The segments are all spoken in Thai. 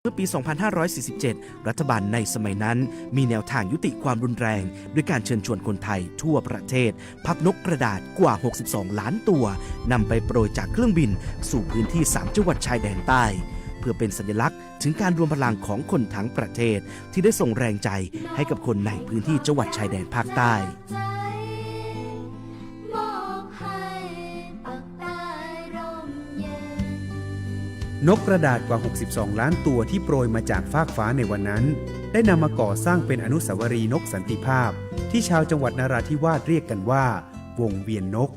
มื่อปี 2547 รัฐบาลในสมัยนั้นมีแนวทางยุติความรุนแรงด้วยการเชิญชวนคนไทยทั่วประเทศพับนกกระดาษกว่า 62 ล้านตัวนำไปโปรยจากเครื่องบินสู่พื้นที่ 3 จังหวัดชายแดนใต้เพื่อเป็นสัญลักษณ์ถึงการรวมพลังของคนทั้งประเทศที่ได้ส่งแรงใจให้กับคนในพื้นที่จังหวัดชายแดนภาคใต้นกกระดาษกว่า 62 ล้านตัวที่โปรยมาจากฟากฟ้าในวันนั้นได้นำมาก่อสร้างเป็นอนุสาวรีย์นกสันติภาพที่ชาวจังหวัดนราธิวาสเรียกกันว่าวงเวียนนก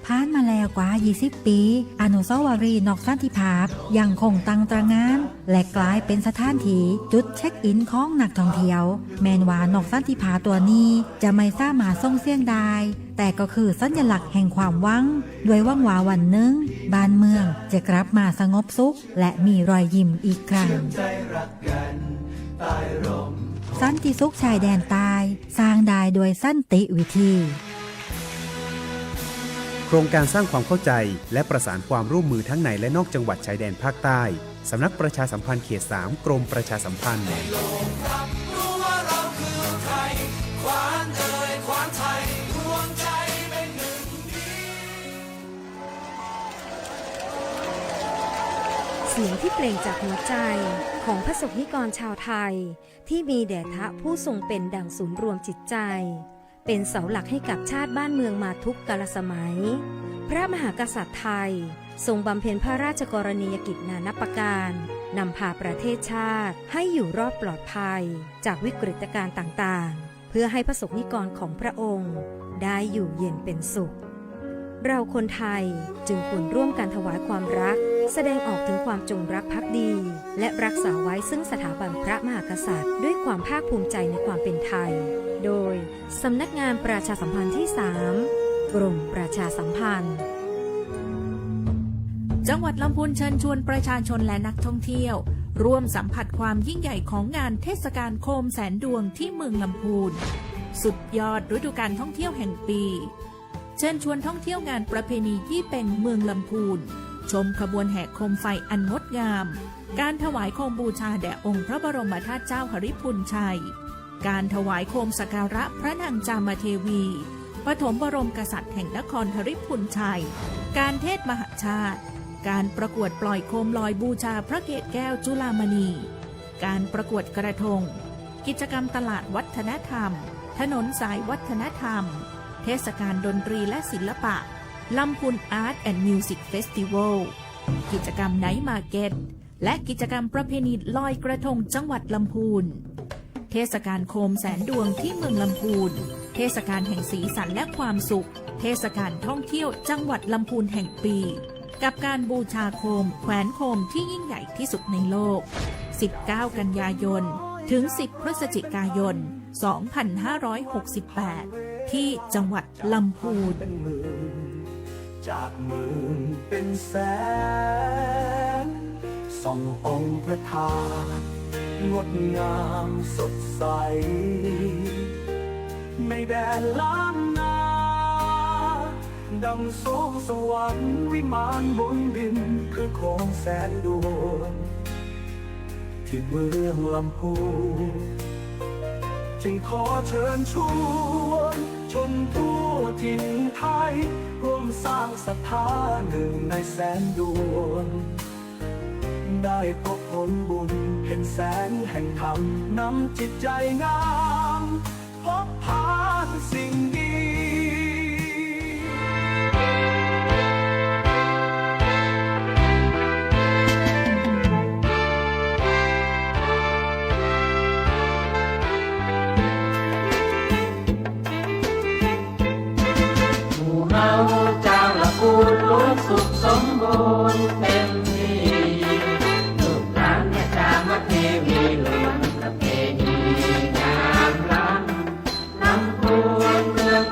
ผ่านมาแล้วกว่า 20 ปี อนุสาวรีย์นกสันติภาพยังคงตั้งตระหง่านและกลายเป็นสถานที่จุดเช็คอินของนักท่องเที่ยวแม้ว่านกสันติภาพตัวนี้จะไม่สามารถส่งเสียงได้แต่ก็คือสัญลักษณ์แห่งความหวังด้วยหวังว่าวันหนึ่งบ้านเมืองจะกลับมาสงบสุขและมีรอยยิ้มอีกครั้งสันติสุขชายแดนใต้สร้างได้โดยสันติวิธีโครงการสร้างความเข้าใจและประสานความร่วมมือทั้งในและนอกจังหวัดชายแดนภาคใต้สำนักประชาสัมพันธ์เขต 3 กรมประชาสัมพันธ์เสียงที่เปล่งจากหัวใจของพระสงฆ์นิกรชาวไทยที่มีแด่พระผู้ทรงเป็นดั่งศูนย์รวมจิตใจเป็นเสาหลักให้กับชาติบ้านเมืองมาทุกกาลสมัยพระมหากษัตริย์ไทยทรงบำเพ็ญพระราชกรณียกิจนานับประการนำพาประเทศชาติให้อยู่รอดปลอดภัยจากวิกฤตการณ์ต่างๆเพื่อให้พระสงฆ์นิกรของพระองค์ได้อยู่เย็นเป็นสุขเราคนไทยจึงควรร่วมกันถวายความรักแสดงออกถึงความจงรักภักดีและรักษาไว้ซึ่งสถาบันพระมหากษัตริย์ด้วยความภาคภูมิใจในความเป็นไทยโดยสำนักงานประชาสัมพันธ์ที่ 3 กรมประชาสัมพันธ์จังหวัดลำพูนเชิญชวนประชาชนและนักท่องเที่ยวร่วมสัมผัสความยิ่งใหญ่ของงานเทศกาลโคมแสนดวงที่เมืองลำพูนสุดยอดฤดูกาลท่องเที่ยวแห่งปีเชิญชวนท่องเที่ยวงานประเพณียี่เป็งเมืองลำพูนชมขบวนแห่โคมไฟอันงดงามการถวายโคมบูชาแด่องค์พระบรมธาตุเจ้าหฤพุนชัยการถวายโคมสักการะพระนางจามเทวีปฐมบรมกษัตริย์แห่งนครหฤพุนชัยการเทศมหชาติการประกวดปล่อยโคมลอยบูชาพระเกศแก้วจุฬามณีการประกวดกระทงกิจกรรมตลาดวัฒนธรรมถนนสายวัฒนธรรมเทศกาลดนตรีและศิลปะลำพูนอาร์ตแอนด์มิวสิกเฟสติวัลกิจกรรมไนท์มาร์เก็ตและกิจกรรมประเพณีลอยกระทงจังหวัดลำพูนเทศกาลโคมแสนดวงที่เมืองลำพูนเทศกาลแห่งสีสันและความสุขเทศกาลท่องเที่ยวจังหวัดลำพูนแห่งปีกับการบูชาโคมแขวนโคมที่ยิ่งใหญ่ที่สุดในโลก19 กันยายนถึง10 พฤศจิกายน 2568ที่จังหวัดลำพูนจากเมืองเป็นแสนส่ององค์พระธาตุงดงามสดใสไม่แดนล้านนาดังสวงสวรรค์วิมานบนดินคือโคมแสนดวงที่เมืองลำพูนจึงขอเชิญชวนชนทั่วถิ่นไทยร่วมสร้างศรัทธาหนึ่งในแสนดวงได้พบผลบุญเห็นแสงแห่งธรรมนำจิตใจงามพบผ่านสิ่งดีเจ้าละพูนล้วนสุขสมบูรณ์เต็มที่ลูกหลานเนี่ยจามเทวีล้วนประเพณีงามล้ำลำพูนเมือง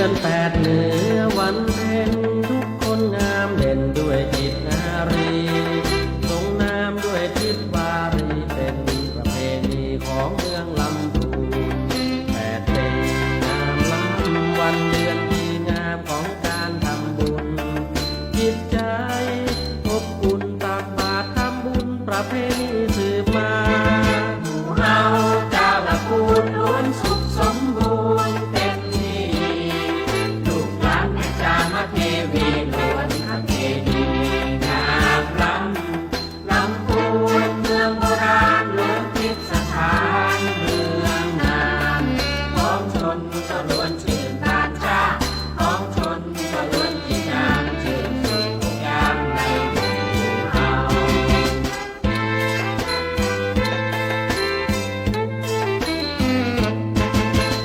อน8เหนือวันเพ็ญทุกคนงามเด่นด้วยจิตนารีทรงนามด้วยทิศวารีเป็นประเพณีของเมืองลำพูน8เพลงงามล้ำวันเดือนที่งามของการทำบุญจิตใจอบอุ่นตักบาตรทำบุญประเพณีสืบมาหมู่เฮาเจ้าละกูลล้วนสุขสมบูรณ์เต็มที่ลูกหลานแม่จามาเทวีล้วนพระเทวีงามลำพูนเมืองโบราณล้วนทิพย์สถานเมืองงามของชนก็ล้วนชื่นตานชาของชนก็ล้วนที่งามชื่นสุดทุกยามในหมู่เฮา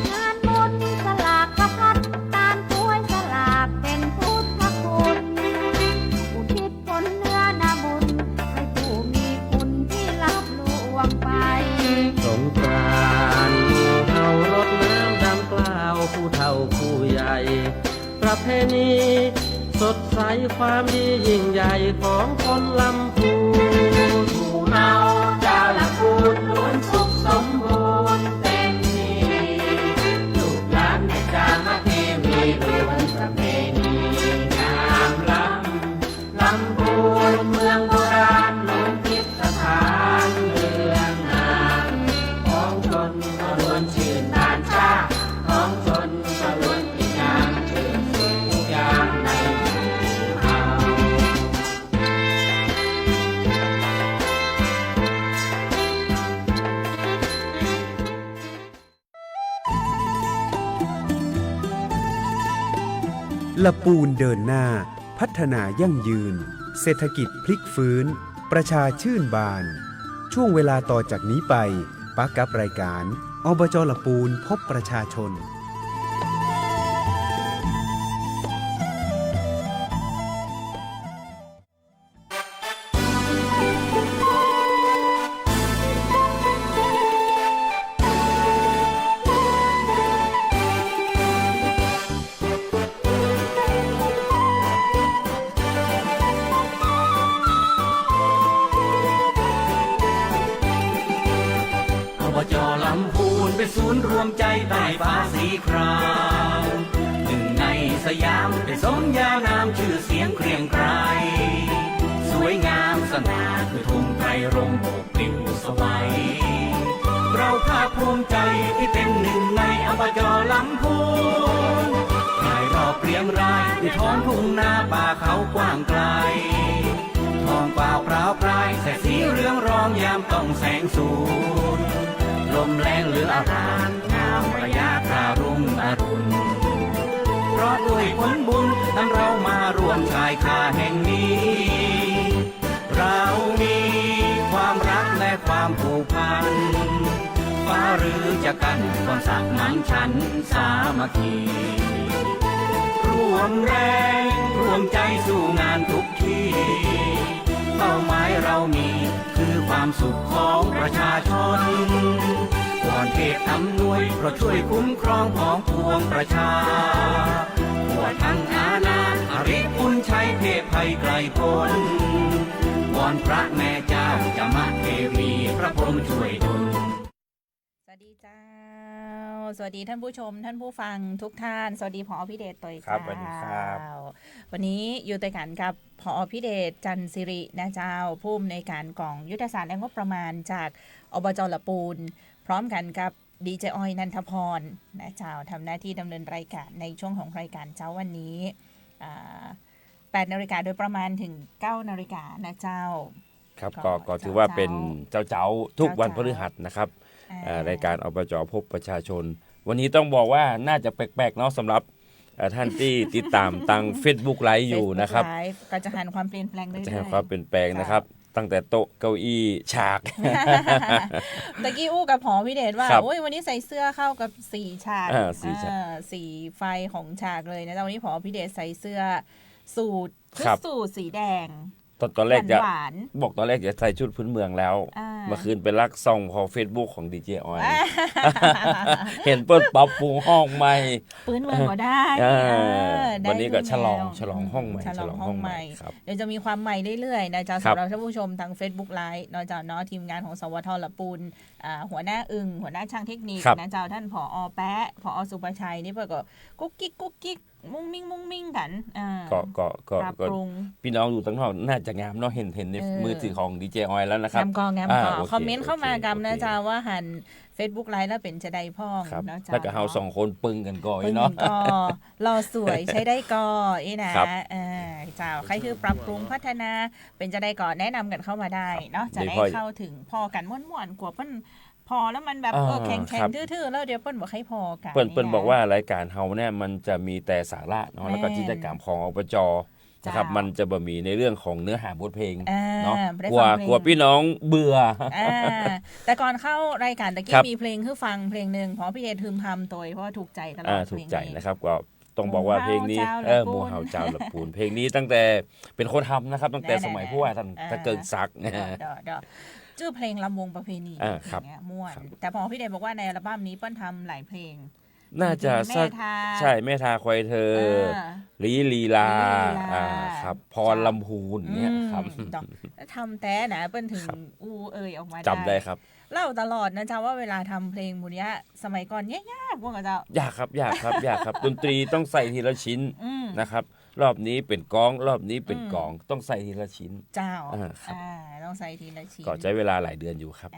งานบุญสลากพระพัดการป่วยสลากเป็นพุทธคุณอุทิศผลเนื้อนาบุญให้ผู้มีคุณที่รับล่วงไป สงกรานต์หมู่เฮารดน้ำดำกล้าวผู้เฒ่าผู้ใหญ่ ประเพณีสดใสความดียิ่งใหญ่ของคนลำพูนหมู่เฮาเจ้าลำพูนล้วนสุขสมบูรณ์เต็มที่ลูกหลานแม่จามาเทวีล้วนประเพณีงามลำพูนเมืองโบราณล้วนทิพย์สถานเมืองงามของชนก็ล้วนชื่นตานชาของชนก็ล้วนที่งามชื่นสุดทุกอย่างในหมู่เฮา ละปูนเดินหน้า พัฒนายั่งยืน เศรษฐกิจพลิกฟื้น ประชาชื่นบาน ช่วงเวลาต่อจากนี้ไปปักกับรายการอบจละปูนพบประชาชน อบจลำพูนเป็นศูนย์รวมใจใต้ฟ้าสีครามหนึ่งในสยามเป็นสมญานามชื่อเสียงเกรียงไกรสวยงามสง่าคือธงไตรรงค์โบกปลิวสวัยเราภาคภูมิใจที่เป็นหนึ่งในอบจลำพูนรายรอบเรียงรายในท้องทุ่งนาป่าเขากว้างไกลทองเปล่าเปล่าปลายแสงสีเรืองรองยามต้องแสงสูงลมแรงเหลืออารามงามระยะครารุ่งอรุณเพราะด้วยผลบุญทั้งเรามารวมชายคาแห่งนี้ เรามีความรักและความผูกพันฟ้าหรือจะกันความสักมันฉันสามัคคีร่วมแรงร่วมใจสู่งานทุกที่เป้าหมายเรามีคือความสุขของประชาชนก่อนเทศอำนวยเพราะช่วยคุ้มครองของปวงประชาทั่วทั้งอาณาอริคุณชัยเทพภัยไกลพ้นวอนพระแม่เจ้าจะมาเทวีพระพรหมช่วยดล สวัสดีเจ้า สวัสดีท่านผู้ชมท่านผู้ฟังทุกท่านสวัสดีผอ.พิเดชตัว ครับสวัสดีครับ วันนี้อยู่ด้วยกันกับผอ.พิเดชจันทร์สิรินะเจ้าผู้อำนวยการกองยุทธศาสตร์และงบประมาณจากอบจ.ละปูนพร้อมกันกับดีเจออยนันทพรนะเจ้าทำหน้าที่ดำเนินรายการในช่วงของรายการเจ้าวันนี้8 นาฬิกาโดยประมาณถึง 9 นาฬิกานะเจ้า ครับก็ถือว่าเป็นเจ้าทุกวันพฤหัสนะครับรายการอบจ.พบประชาชน วันนี้ต้องบอกว่าน่าจะแปลกๆเนาะสำหรับท่านที่ติดตามทาง Facebook ไลฟ์อยู่นะครับ ก็จะหันความเปลี่ยนแปลงได้ จะเห็นความเปลี่ยนแปลงนะครับ ตั้งแต่โต๊ะเก้าอี้ฉาก ตะกี้อู้กับผอ.พิเดชว่า ครับ โอ้ยวันนี้ใส่เสื้อเข้ากับสีฉาก สีฉาก สีไฟของฉากเลยนะแต่วันนี้ผอ.พิเดชใส่เสื้อสูทชุด ครับ สูทสีแดง ตอนแรกจะ หวาน บอกตอนแรกจะใส่ชุดพื้นเมืองแล้ว ๆ เมื่อคืนไปลักส่องพอ Facebook ของดีเจออยเห็นเปิ้ลปรับปรุงห้องใหม่ ปืนเมืองก็ได้ วันนี้ก็ฉลอง ได้ ฉลองห้องใหม่ ฉลองห้องใหม่ ครับ เดี๋ยวจะมีความใหม่เรื่อยๆนะจ๊ะ ครับ สำหรับท่านผู้ชมทาง Facebook Live เนาะจ๊ะเนาะทีมงานของสวทละปูนหัวหน้าอึ่งหัวหน้าช่างเทคนิค ครับ นะจ๊ะท่านผอแปะผอสุประชัยนี่เพิ่นก็กุ๊กกิ๊กมุ้งมิ้งกันก็ปรับปรุง พี่น้องอยู่ตั้งนอกน่าจะงามเนาะเห็นในมือถือของดีเจออยแล้วนะครับ งามก็ โอเค คอมเมนต์เข้ามากันนะ โอเค จ๊ะว่าหัน Facebook Live แล้วเป็นจะได้พ่อง ครับ นะจ๊ะ แล้วก็เฮาสองคนปึ้งกันก่อน เพิ่ง เนาะ ก็รอสวยใช้ได้ก่อนะครับ เจ้าใครคือปรับปรุงพัฒนาเป็นจะได้ก่อแนะนำกันเข้ามาได้เนาะจะได้เข้าถึงพอกันม่วนๆกว่าเพิ่นพอแล้วมันแบบแข็ง ครับ ทื่อๆแล้วเดี๋ยวเปิ้นบอกให้พอกัน เปิ้ลบอกว่ารายการเฮาเนี่ยมันจะมีแต่สาระเนาะแล้วก็กิจกรรมของอบจนะครับมันจะบ่มีในเรื่องของเนื้อหาบทเพลงเนาะกลัวพี่น้องเบื่อ แต่ก่อนเข้ารายการตะกี้ ครับ มีเพลงคือฟังเพลงหนึ่งเพราะพี่เอทึมทำตัวเพราะว่าถูกใจตลอด ถูกใจนะครับก็ต้องบอกว่าเพลงนี้หมู่เฮาเจ้าละปูนเพลงนี้ตั้งแต่เป็นคนทำนะครับตั้งแต่สมัยผู้ว่าท่านตะเกิงศักดิ์ ชื่อเพลงลำวงประเพณี ครับ อย่างเงี้ยม่วน ครับ แต่พอพี่เดชบอกว่าในอัลบั้มนี้เปิ้ลทำหลายเพลง น่าจะ แม่ สัก ทา ใช่แม่ทาควายเธอ ลีลา ลีลา ครับพรลำพูนเนี่ยครับ ดอกแล้วทำแต่นะเปิ้ลถึง ครับ ออกมา จำได้ครับ เล่าตลอดนะจ๊ะว่าเวลาทำเพลงหมูเนี้ยสมัยก่อนยากพวกเราจะ ยากครับดนตรีต้องใส่ทีละชิ้นนะครับ รอบนี้เป็นกลองรอบนี้เป็นกลองต้องใส่ทีละชิ้น เจ้า ครับ ต้องใส่ทีละชิ้น ก็ใช้เวลาหลายเดือนอยู่ครับ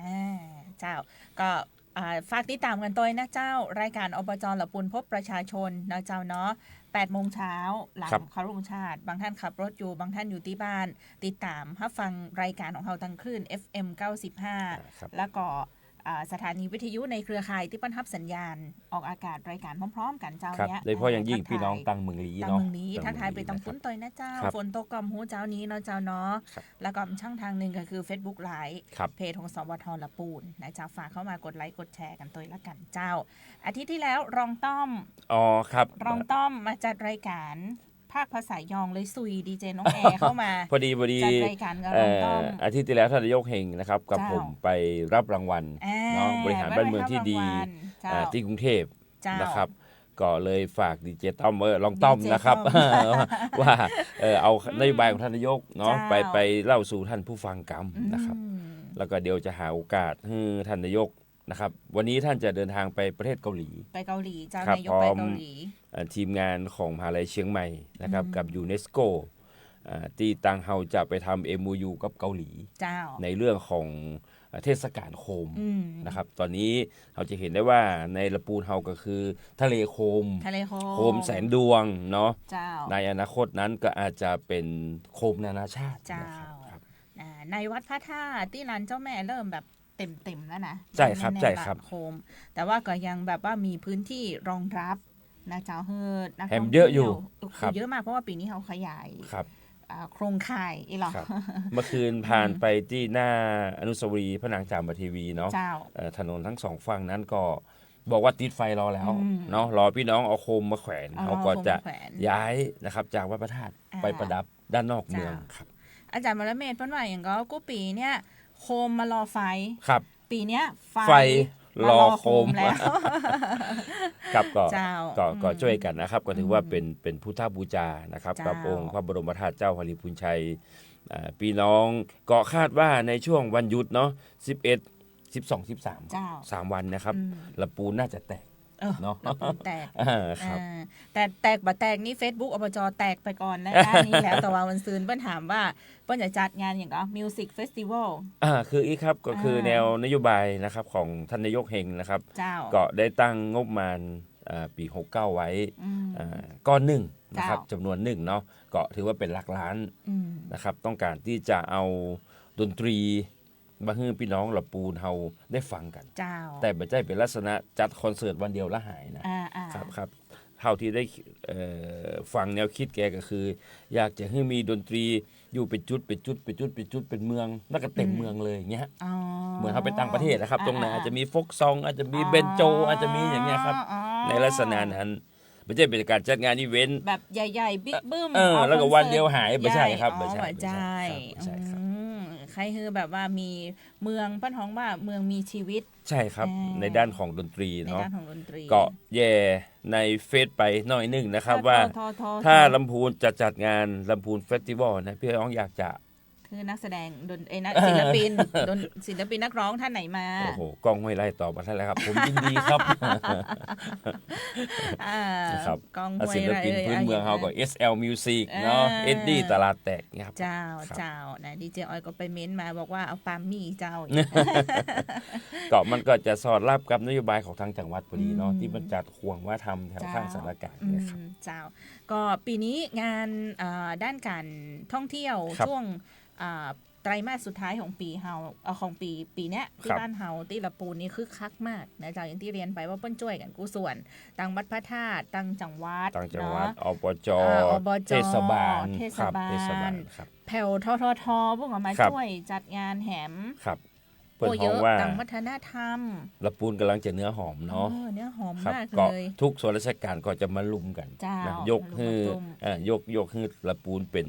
เจ้าก็ฝากติดตามกันตัวนะเจ้ารายการอบจละปุนพบประชาชนนะเจ้าเนาะ8 โมงเช้าหลัง ครับ เคารพธงชาติบางท่านขับรถอยู่บางท่านอยู่ที่บ้าน ติดตามรับฟังรายการของเราทางคลื่น FM ครับ 95 แล้วก็สถานีวิทยุในเครือข่ายที่ปั้นทับสัญญาณออกอากาศรายการพร้อมๆกันเจ้า ครับ เนี้ย โดยเฉพาะอย่างยิ่ง ทักท พี่น้องตังเมืองลี ตัง เนาะ เมืองนี้ทักทายไปตังฟุ้น นะครับ ต่อยนะเจ้า ครับ ฝนตกกำหูเจ้านี้เนาะเจ้าเนาะ ครับ แล้วก็ช่องทางหนึ่งก็คือ Facebook Live ครับ เพจของสวทละปูนนะเจ้าฝากเข้ามากดไลค์กดแชร์กันตัวละกันเจ้า อาทิตย์ที่แล้วรองต้อม อ๋อครับ รองต้อมมาจัดรายการภาคภาษายองเลยซุยดีเจน้องแอร์เข้ามา พอดี จัดรายการกับรองต้อม อาทิตย์ที่แล้วท่านนายกเฮงนะครับกับ เจ้า ผมไปรับรางวัลเนาะบริหารบ้านเมืองที่ดี เจ้า ที่กรุงเทพ เจ้าน นะครับ ก็เลยฝากดีเจต้อมลองต้อม DJ นะครับ ต้อม ว่าเอานโยบายของท่านนายกเนาะ เจ้า ไปเล่าสู่ท่านผู้ฟังกันนะครับ แล้วก็เดี๋ยวจะหาโอกาสให้ท่านนายกนะครับ วันนี้ท่านจะเดินทางไปประเทศเกาหลี ไปเกาหลีเจ้า ครับ นายกไปเกาหลี ทีมงานของมหาลัยเชียงใหม่นะครับกับยูเนสโกที่ตังเฮาจะไปทำ MOU กับเกาหลี เจ้า ในเรื่องของเทศกาลโคม อืม นะครับ ตอนนี้เราจะเห็นได้ว่าในละปูนเฮาก็คือทะเลโคม ทะเลโค โคมแสนดวงเนาะ เจ้า ในอนาคตนั้นก็อาจจะเป็นโคมนานาชาติ เจ้า นะครับ ในวัดพระธาตุที่ลานเจ้าแม่เริ่มแบบเต็มแล้วนะ ใช่ครับ แน่ๆ ใช่ครับ ละโคม แต่ว่าก็ยังแบบว่ามีพื้นที่รองรับนะเจ้าเฮิดนัก แถม ท่ง เยอะอยู่ ที่ว ครับ เยอะมากเพราะว่าปีนี้เขาขยาย ครับ โครงข่ายอีหรอ ครับ เมื่อคืนผ่านไปที่หน้าอนุสาวรีย์พระนางจามเทวีเนาะ เจ้า ถนนทั้งสองฝั่งนั้นก็บอกว่าติดไฟรอแล้ว อืม เนาะรอพี่น้องเอาโคมมาแขวน เอา เขาก็จะ โคมมาแขวน ย้ายนะครับจากวัดพระธาตุไปประดับด้านนอกเมือง จ้า ครับ อาจารย์มรเมธเพิ่นว่าอย่างก็กูปีเนี่ยโคมมารอไฟ ครับ ปีเนี้ยไฟ ไฟรอโคม แล้ว ครับก็ เจ้า ก็ อืม ช่วยกันนะครับ ก็ถือว่าเป็นพุทธบูชานะครับ เจ้า กับองค์พระบรมธาตุเจ้าหริพุนชัยพี่น้องก็คาดว่าในช่วงวันหยุดเนาะ11 12 13 เจ้า 3 วันนะครับ อืม ละปูนน่าจะแตก เนาะ ระปูนแตก ครับ แต่แตกบ่แตกนี่ Facebook อบจแตกไปก่อนนะด้านนี้แล้ว แต่ว่าวันซืนเปิ้นถามว่าเปิ้นจะจัดงานอย่างก็ Music Festival คืออีกครับก็คือแนวนโยบายนะครับของท่านนายกเฮงนะครับ เจ้า ก็ได้ตั้งงบประมาณปี 69 ไว้ อืม ก้อนหนึ่งนะครับ เจ้า จำนวนหนึ่งเนาะก็ถือว่าเป็นหลักล้าน อืม นะครับต้องการที่จะเอาดนตรีมาให้พี่น้องละปูนเฮาได้ฟังกัน เจ้า แต่ไม่ใช่เป็นลักษณะจัดคอนเสิร์ตวันเดียวและหายนะ ครับเท่าที่ได้ฟังแนวคิดแกก็คือ อยากจะให้มีดนตรีอยู่เป็นจุดเป็นเมืองแล้วก็เต็มเมืองเลยอย่างเงี้ย อ๋อ เหมือนเขาไปต่างประเทศนะครับ ตรงไหนอาจจะมีโฟกซองอาจจะมีเบนโจอาจจะมีอย่างเงี้ยครับ อ๋อ ในลักษณะนั้นไม่ใช่เป็นการจัดงานอีเวนต์ แบบใหญ่ๆบิ๊กบึ้ม แล้วก็วันเดียวหายไม่ใช่ครับ ไม่ ไม่ใช่ ใช่ ไม่ใช่ครับ ข รคือแบบว่ามีเมืองป้านท้องว่าเมืองมีชีวิต ใช่ครับในด้านของดนตรี ใน เนาะ ด้านของดนตรี ก็แย่ในเฟซไปหน่อยหนึงนะครับ ทอ ว่า ทอ ถ้าลำพูนจะจัดงานลำพูนเฟสติวัลนะพี่น้องอยากจะ คือนักแสดงนักศิลปินศิลปินนักร้องท่านไหนมา โอ้โหกล้องห้วยไร่ตอบมาท่านแล้วครับ ผมยินดีครับ นะครับ กองห้วย ศิลปินพื้นเมืองเขาก็ SL Music เนาะ อ่า เอ็ดดี้ตลาดแตกเนี่ยครับ เจ้า ครับ เจ้านะดีเจออยก็ไปเม้นมาบอกว่าเอาปาล์มมี่เจ้า ก็มันก็จะสอดรับกับนโยบายของทางจังหวัดพอดีเนาะ อืม ที่มันจัดห่วงว่าทำแถวข้างสารกลางเนี่ยครับ เจ้าก็ปีนี้งานด้านการท่องเที่ยว ครับ ช่วงไตรมาสสุดท้ายของปีเฮาของปีเนี้ยที่ ครับ บ้านเฮาที่ละปูนนี่คึกคักมากนะเจ้าอย่างที่เรียนไปว่าเปิ้นช่วยกันกู้ส่วนตังวัดพระธาตุตังจังหวัด ต่างจังหวัด เนาะ อบจ อบจ เทศบาล เทศ ครับ บาล เทศบาลครับ แผ่วททพวกออกมา ครับ ช่วยจัดงานแหม ครับเปิด โอ้ ห้ เย อง อะ ว่า ตังวัฒนธรรม ละปูนกำลังจะเนื้อหอมเนาะ เนื้อหอม ครับ มาก ก็ เลย ทุกส่วนราชการก็จะมาลุมกัน เจ้า นะยกให้ มารุม ยกให้ละปูนเป็น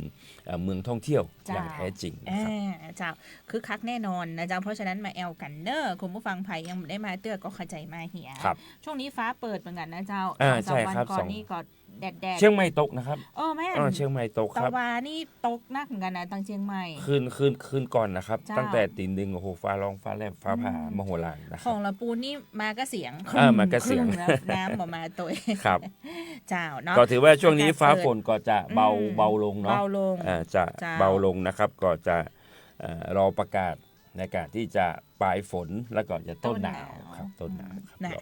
เมืองท่องเที่ยว เจ้า อย่างแท้จริงนะครับ เจ้าคือคักแน่นอนนะเจ้าเพราะฉะนั้นมาแอลกันเนอร์คุณผู้ฟังไผ่ยังไม่ได้มาเตื้อก็เข้าใจมาเหีย ครับ ช่วงนี้ฟ้าเปิดเหมือนกันนะเจ้า ใช่ 2-3 วัน ครับ ก่อ ส น อง นี่ก็แดด เชียงใหม่ตกนะครับ แม่น เชียงใหม่ตกค ตะ รับ วานี่ตกหนักเหมือนกันนะตังเชียงใหม่ คืนก่อนนะครับ เจ้า ตั้งแต่ตีหนึ่งโอ้โหฟ้าร้องฟ้าแลบฟ้าผ่า อืม มโหฬารนะค ข รั อบ งละปูนนี่มาก็เสียง มาก็เสียง ครึ่น้ำออกมาตัวเอง ครับ เจ้าเนาะ ก็ถือว่าช่วงนี้ อากาศ ฟ้า เปิด ฝนก็จะเบา อืม เบาลงเนาะ เบาลง จะ เจ้า เบาลงนะครับ ก็จะรอประกาศในการที่จะปลายฝนแล้วก็จะต้นหนาวครับต้นหนาวครับ นะ เรา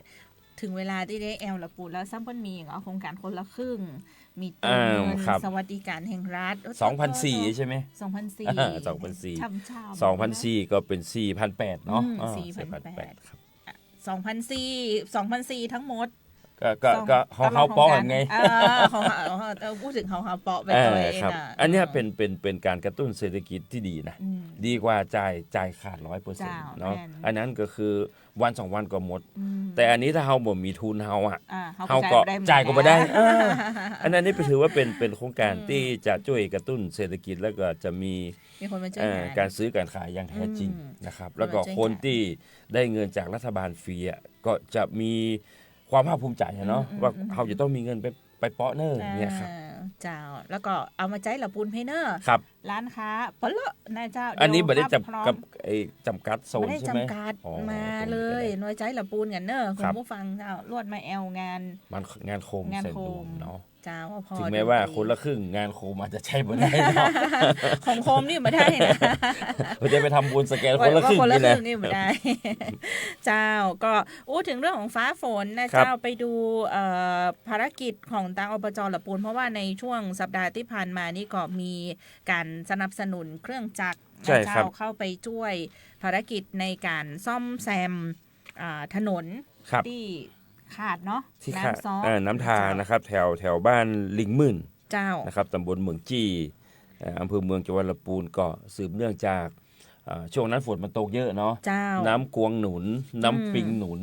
ถึงเวลาที่ได้แอลละปูนแล้วซ้ำเพิ่นมีอย่างโครงการคนละครึ่ง มีตั อ่า เงิน ครับ สวัสดิการแห่งรัฐ 2004ใช่ไหม 2004 2004 ช่ำชา 2004ก็เป็น4,800เนาะ 4,800 ครับ 2004ทั้งหมด ก็ของเขาป้องไง ของเขาพูดถึงเขาเปาะไป เอ ตัว อ เอง ครับ อ่ะ อันเนี้ยเป็นการกระตุ้นเศรษฐกิจที่ดีนะ อืม ดีกว่าจ่ายขาด 100% เจ้า เนาะ แม่น อันนั้นก็คือวัน2วันก็หมด อืม แต่อันนี้ถ้าเฮาบ่มีทุนเฮาอ่ะ เขา ก็ จ่ายก็บ่ได้ เหมือนกัน อันนั้นนี่ถือว่าเป็นโครงการที่จะช่วยกระตุ้นเศรษฐกิจแล้วก็จะมี มีคนมาช่วยงาน การซื้อการขายอย่างแท้จริง อืม นะครับ คนมา แล้วก็ ช่วย คน งาน ที่ได้เงินจากรัฐบาลฟรีอ่ะก็จะมีความภาคภูมิใจอะเนาะว่าเขาจะต้องมีเงินไปเปาะเนอร์เนี่ยครับ เจ้าแล้วก็เอามาใจละปูนเพเนอร์ ครับ ร้านค้าเปลอะนายเจ้า อันนี้ไม่ได้ เยวพร้อ จำกัดโซ ไม่ น ได้ ใช่ไหม จำกัด อ๋อ มา ตรงนี้ เลย ก็ได้ น้อยใจละปูนกันเนอะคุ ครั ณ บ ผู้ฟังเจ้าลวดมาแอลงาน มันงานโคม งาน เซน โค ดู ม มเนาะ เจ้าพอ ถึงแม้ว่า ดนตรี คนละครึ่งงานโคมอาจจะใช้บ่ได้เนาะ ของโคมนี่มาได้นะ เราจะไปทำบุญสแกนคนละครึ่ง ว่าคนละ นี่ ค นะ รึ่งนี่มาได้ เจ้าก็อู้ถึงเรื่องของฟ้าฝนนะครับ เจ้าไปดูภารกิจของทางอบจละปูนเพราะว่าในช่วงสัปดาห์ที่ผ่านมานี่ก็มีการสนับสนุนเครื่องจักร ใช่ นะ ครั เจ้า บ เข้าไปช่วยภารกิจในการซ่อมแซมถนน ครับ ที่ขาดเนาะ ที่ขา น้ำซ้อ น้ำทานะครับแถวบ้านลิงมื่น เจ้า นะครับตำบลเมืองจี้อำเภอเมืองจังหวัดลำพูนก็สืบเนื่องจากช่วงนั้นฝนมันตกเยอะเนาะ เจ้า น้ำกวงหนุน น้ำปิงหนุน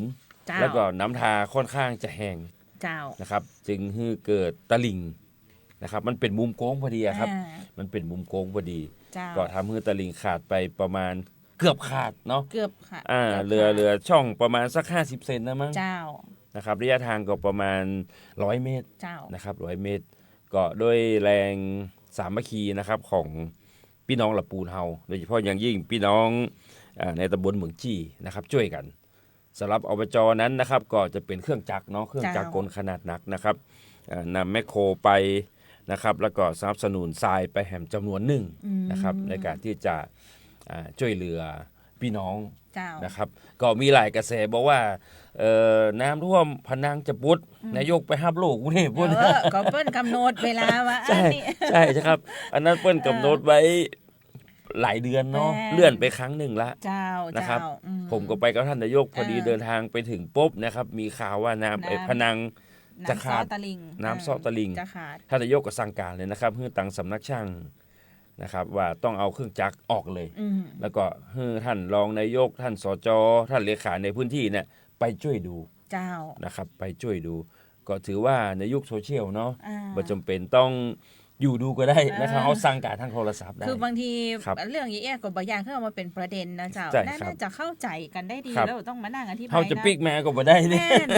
เจ้า แล้วก็น้ำทาค่อนข้างจะแห้ง เจ้า นะครับ จึงให้เกิดตะลิ่งนะครับ มันเป็นมุมโค้งพอดีอะครับ มันเป็นมุมโค้งพอดี เจ้า ก็ทำให้ตะลิ่งขาดไปประมาณเกือบขาดเนาะ เกือบค่ะ เหลือช่องประมาณสัก50 เซนนะมั้ง เจ้า นะครับระยะทางก็ประมาณ100 เมตร เจ้า นะครับ100 เมตร ก็ด้วยแรงสามัคคีนะครับของพี่น้องละปูนเฮาโดยเฉพาะอย่างยิ่งพี่น้องในตำบลเมืองจี้นะครับช่วยกันสำหรับอบจนั้นนะครับก็จะเป็นเครื่องจักรเนาะเครื่องจักรกลขนาดหนักนะครับนำแมคโครไปนะครับแล้วก็สนับสนุนทรายไปแห่มจำนวนหนึ่งนะครับในการที่จะช่วยเหลือพี่น้อง เจ้า นะครับก็มีหลายกระแสบอกว่าน้ำท่วมพนังจะปุดนายกไปห้ามลูกกรุงเทพพุ่น ก็เปิ้นกำหนดเวลาว่า ใช่ อันนี้ ใช่ครับ อันนั้นเปิ้นกำหนดไว้หลายเดือนเนาะ แม่ เลื่อนไปครั้งหนึ่งละ เจ้า นะครับ เจ้าอื ผมก็ไปกับท่านนายกพอดี เออ เดินทางไปถึงปุ๊บนะครับมีข่าวว่าน้ำ น้ำ พนัง จะ น้ำ ขาด ซ้อตะลิง น้ำซ้อตะลิง จะขาด ท่านนายกก็สั่งการเลยนะครับให้ตังสำนักช่างนะครับว่าต้องเอาเครื่องจักรออกเลย อืม แล้วก็ให้ท่านรองนายกท่านสจท่านเลขาในพื้นที่เนี่ยไปช่วยดู เจ้า นะครับไปช่วยดู ก็ถือว่าในยุคโซเชียลเนาะ อ่า บ่จำเป็นต้อง อยู่ดูก็ได้นะครับเอาสั่งการทางโทรศัพท์ได้ คือบางที ครับ เรื่องอย่างเงี้ยกับบางอย่างที่เอามาเป็นประเด็นนะเจ้า ใช่ครับ น่าจะเข้าใจกันได้ดี ครับ แล้วต้องมานั่งอธิบาย เขาจะ นะ ปิกแม่ก็บ่ได้นี่ แม่น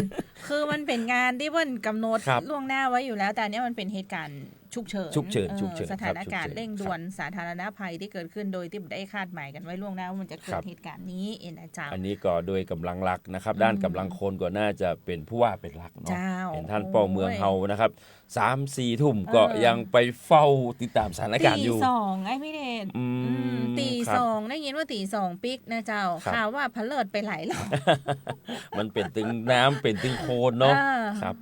คือมันเป็นงานที่เพิ่นกำหนด ครับ ล่วงหน้าไว้อยู่แล้วแต่อันเนี้ยมันเป็นเหตุการณ์ฉุกเฉิน ฉุกเฉิน ออ ฉุกเฉิน สถานการณ์ ครับฉุกเฉิน เร่งด่วนสาธารณภัยที่เกิดขึ้นโดยที่ไม่ได้คาดหมายกันไว้ล่วงหน้าว่ามันจะเกิ ครั ด บ เหตุการณ์นี้เองนะเจ้า อันนี้ก็โดยกำลังหลักนะครับ ด้านกำลังคนก็น่าจะเป็นผู้ว่าเป็นหลักเนาะ เจ้า เห็นท่านเป้าเมืองเฮานะครับ3-4 ทุ่มก็ยังไปเฝ้าติดตามสถานการณ์อยู่ ตี 2ไอ้พี่เดช อืม ตี ครับ 2ได้ยินว่าตี 2ปิกนะเจ้า ครับ ข่าวว่าพะเลิดไปหลายรอบ มันเป็นตึงน้ำเป็นตึงโคลนเนาะ ครับ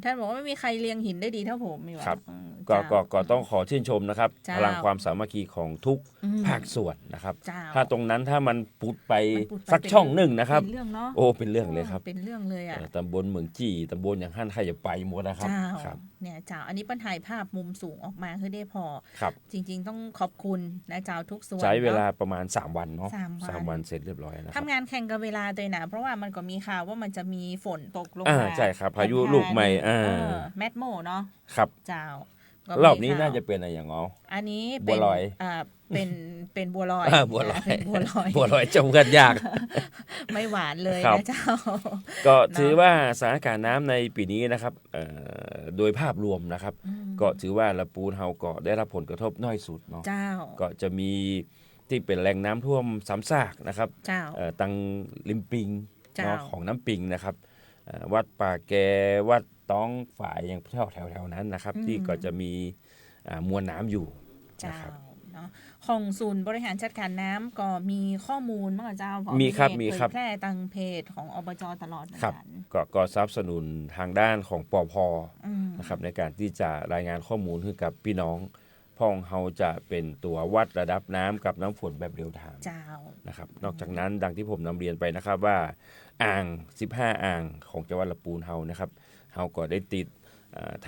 ท่านบอกว่าไม่มีใครเลียงหินได้ดีเท่าผมมีว่า ครับ เจ้า ก็ต้องขอชื่นชมนะครับ เจ้า พลังความสามัคคีของทุก อืม ภาคส่วนนะครับ เจ้า ถ้าตรงนั้นถ้ามันปุดไป มันปุดไป สักช่องหนึ่งนะครับ เป็นเรื่องเนาะ โอ้เป็นเรื่องเลยครับ เป็นเรื่องเลยอ่ะ ตำบลเมืองจี้ตำบลอย่างหั่นใครจะไปหมดนะครับ เจ้า ครับ เนี่ยเจ้าอันนี้ปัญหาภาพมุมสูงออกมาคือได้พอ ครับ จริง ๆ ต้องขอบคุณนะเจ้าทุกส่วน ใช้เวลา นะ ประมาณ 3 วันเนาะ สามวัน 3 วันเสร็จเรียบร้อยนะครับ ทำงานแข่งกับเวลาด้วยนะเพราะว่ามันก็มีข่าวว่ามันจะมีฝนตกลง อ่า มา ใช่ครับพายุลูกใหม่แมดโมเนาะ ครับ เจ้าก็ รอบนี้ มีข่ว น่าจะเป็นอะไรอย่างอ๋อ อันนี้ บัวลอย เป็นบัวลอย บัวลอย เป็นบัวลอย บัวลอยจมกันยาก ไม่หวานเลย ครับ นะเจ้า ก็ถือว่าสถานการณ์น้ำในปีนี้นะครับโดยภาพรวมนะครับ ก็ถือว่าละปูนเฮาก็ได้รับผลกระทบน้อยสุดเนาะ เจ้า ก็จะมีที่เป็นแหล่งน้ำท่วมซ้ำซากนะครับ เจ้า ตังริมปิง เจ้า เนาะของน้ำปิงนะครับวัดป่าแกวัดต้องฝ่ายอย่างแถวๆนั้นนะครับ ที่ก็จะมีมวลน้ำอยู่ เจ้า นะครับ เนาะของศูนย์บริหารจัดการน้ำก็มีข้อมูลมั้งเจ้าพอ มีครับ เพจ มีครับ เผยแพร่ตังเพจของอบจตลอดเหมือน ครับ กัน ก็สนับสนุนทางด้านของปพ อืม นะครับในการที่จะรายงานข้อมูลให้กับพี่น้องพ้องเฮาจะเป็นตัววัดระดับน้ำกับน้ำฝนแบบเรียลไทม์ เจ้า นะครับนอกจากนั้นดังที่ผมนำเรียนไปนะครับว่าอ่าง15อ่างของจังหวัดลำพูนเฮานะครับเฮาก็ได้ติด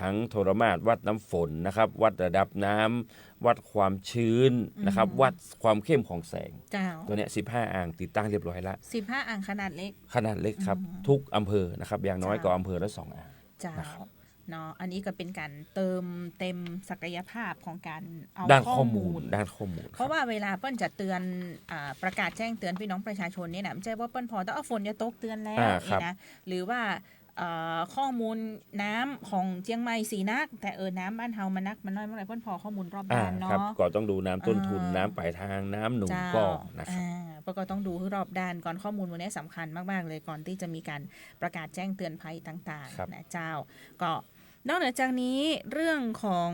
ทั้งโทรมาตรวัดน้ำฝนนะครับวัดระดับน้ำวัดความชื้นนะครับวัดความเข้มของแสง เจ้า ตัวเนี้ย15อ่างติดตั้งเรียบร้อยแล้ว 15อ่างขนาดเล็ก ขนาดเล็กครับทุกอำเภอนะครับอย่างน้อยก็อำเภอละ2อ่าง เจ้า นะครับ เนาะอันนี้ก็เป็นการเติมเต็มศักยภาพของการเอา ด้าน ข้ ข้ อ อ มู มู ล ลด้านข้อมูล เพราะว่าเวลาเปิ้ลจะเตือนประกาศแจ้งเตือนพี่น้องประชาชนเนี่ยนะไม่ใช่ว่าเปิ้ลพอต้องเอาฝนจะตกเตือนแล้ว ครับ นะหรือว่าข้อมูลน้ำของเชียงใหม่สีนัก แต่น้ำบ้านเฮามันนักมันน้อยเมื่อไหร่เปิ้ลพอข้อมูลรอบด้าน ครับ เนาะ ก็ต้องดูน้ำต้นทุน อ่า น้ำปลายทางน้ำหนุน เจ้า ก็นะครับ เปิ้ลก็ต้องดูให้รอบด้านก่อนข้อมูลวันนี้สำคัญมากๆเลยก่อนที่จะมีการประกาศแจ้งเตือนภัยต่าง ครับ ๆนะเจ้าก็นอกเหนือจากนี้เรื่องของ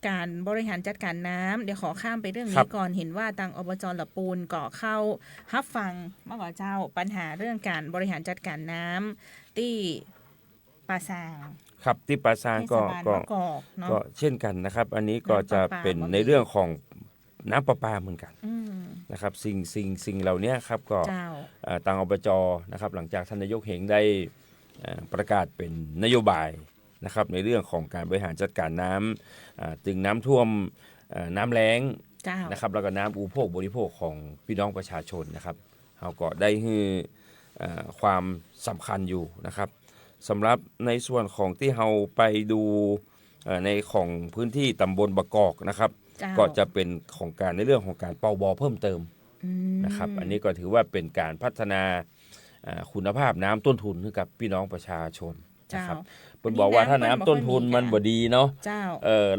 การบริหารจัดการน้ำเดี๋ยวขอข้ามไปเรื่องนี้ก่อนเห็นว่าทางอบจละปูนก็เข้ารับฟังเมื่อก่อนเจ้าปัญหาเรื่องการบริหารจัดการน้ำที่ป่าซาง ครับที่ปราซาง เทศบาลมะกอกเนาะ ก็เช่นกันนะครับ อันนี้ก็จะ น้ำประปา เป็น บะหมี่ ในเรื่องของน้ำประปาเหมือนกัน อืม นะครับสิ่งเหล่านี้ครับก็ เจ้า ทางอบจนะครับหลังจากท่านนายกเฮงได้ประกาศเป็นนโยบายนะครับในเรื่องของการบริหารจัดการน้ำถึงน้ำท่วมน้ำแล้ง เจ้า นะครับแล้วก็น้ำอุปโภคบริโภคของพี่น้องประชาชนนะครับเราก็ได้ให้ความสำคัญอยู่นะครับสำหรับในส่วนของที่เราไปดูในของพื้นที่ตำบลบะกอกนะครับ เจ้า ก็จะเป็นของการในเรื่องของการเป่าบอเพิ่มเติม อืม นะครับอันนี้ก็ถือว่าเป็นการพัฒนาคุณภาพน้ำต้นทุนให้กับพี่น้องประชาชนนะครับเพิ่นบอกว่าถ้าน้ำต้นทุนมันบ่ดีเนาะ เจ้า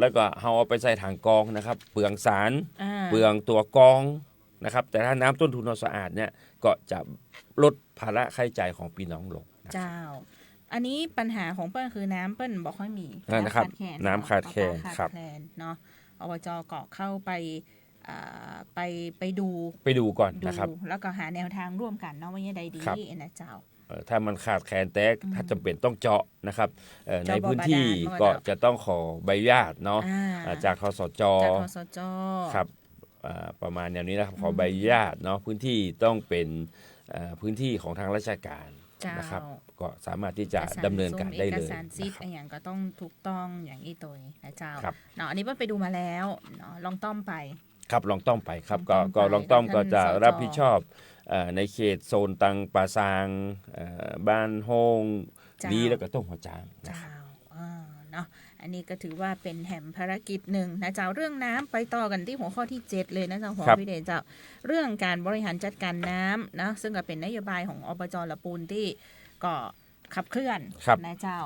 แล้วก็เอาไปใส่ถังกรองนะครับเปลืองสาร อ่า เปลืองตัวกรองนะครับแต่ถ้าน้ำต้นทุนเราสะอาดเนี่ยก็จะลดภาระค่าใช้จ่ายของพี่น้องลงนะครับ เจ้า อันนี้ปัญหาของเปิ้ลคือน้ำเปิ้ลบอกค่อยมี นะครับน้ำขาดแคลน ขาด ครับ แคลนเนาะอบจก็เข้าไปไปดู ไปดูก่อน ดู นะครับ แล้วก็หาแนวทางร่วมกันเนาะว่ายังไงดี ครับ นะเจ้า ถ้ามันขาดแคลนแต่ถ้าจำเป็นต้องเจาะนะครับใน เจาะบ่อ พื้นที่ บาดาล ก็ ว่า จะต้องขอใบอนุญาตเนาะ จากคสจ จากคสจ ครับประมาณแนวนี้นะครับขอใบอนุญาตเนาะพื้นที่ต้องเป็นพื้นที่ของทางราชการ เจ้าน นะครับก็สามารถที่จะดำเนินการได้เลย เอกสารซิท นะครับ อะไรอย่างก็ต้องถูกต้องอย่างอีตัวนะเจ้า ครับ เนาะอันนี้เปิ้ลไปดูมาแล้วเนาะลองต้อมไป ครับลองต้อมไปครับ ลองต้อม ก็ ไป ลองต้อม ท่าน ก็จะ สจ รับผิดชอบในเขตโซนตังป่าซางบ้านโฮง เจ้า ลีแล้วก็ต้งหัวจางนะ เจ้า ครับ เนาะอัน นนี้ก็ถือว่าเป็นแหมภารกิจหนึ่งนะเจ้าเรื่องน้ำไปต่อกันที่หัวข้อที่ 7 เลยนะเจ้าหัวพี่เดชเจ้าเรื่องการบริหารจัดการน้ำนะซึ่งก็เป็นนโยบายของอบจละปูนที่ก็ขับเคลื่อนนะเจ้า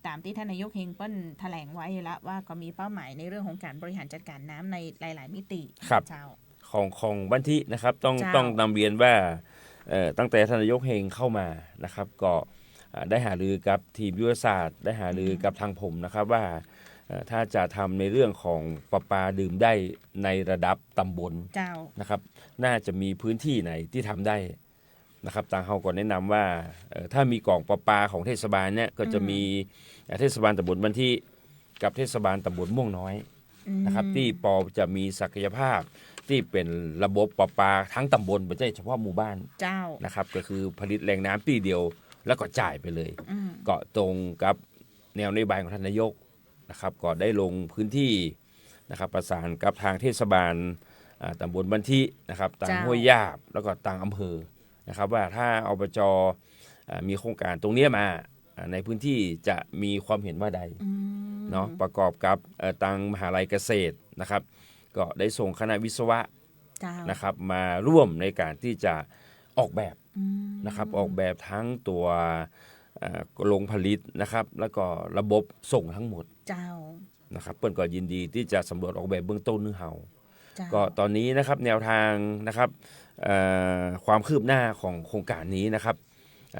ตามที่ท่านนายกเฮงเปิ้ลแถลงไว้แล้วว่าก็มีเป้าหมายในเรื่องของการบริหารจัดการน้ำในหลายๆมิติเจ้าของบันทินะครับต้องนำเรียนว่าตั้งแต่ท่านนายกเฮงเข้ามานะครับก็ได้หารือกับทีมยุทธศาสตร์ได้หารือกับทางผมนะครับว่าถ้าจะทำในเรื่องของประปาดื่มได้ในระดับตำบลนะครับน่าจะมีพื้นที่ไหนที่ทำได้นะครับทางเขาก็แนะนำว่าถ้ามีกล่องประปาของเทศบาลเนี่ยก็จะมีเทศบาลตำบลบันทิกับเทศบาลตำบลม่วงน้อยนะครับที่จะมีศักยภาพที่เป็นระบบประปาทั้งตำบลไม่ใช่เฉพาะหมู่บ้านนะครับก็คือผลิตแหล่งน้ำที่เดียวแล้วก็จ่ายไปเลยก็ตรงกับแนวนโยบายของท่านนายกนะครับก็ได้ลงพื้นที่นะครับประสานกับทางเทศบาลตำบลบันทินะครับต่างห้วยยาบแล้วก็ต่างอำเภอนะครับว่าถ้าอบจมีโครงการตรงนี้มาในพื้นที่จะมีความเห็นว่าใดเนาะประกอบกับทางมหาลัยเกษตรนะครับก็ได้ส่งคณะวิศวะนะครับมาร่วมในการที่จะออกแบบนะครับออกแบบทั้งตัวโรงผลิตนะครับแล้วก็ระบบส่งทั้งหมดนะครับเปิ้นก็ยินดีที่จะสำรวจออกแบบเบื้องต้นนึงเฮาก็ตอนนี้นะครับแนวทางนะครับความคืบหน้าของโครงการนี้นะครับ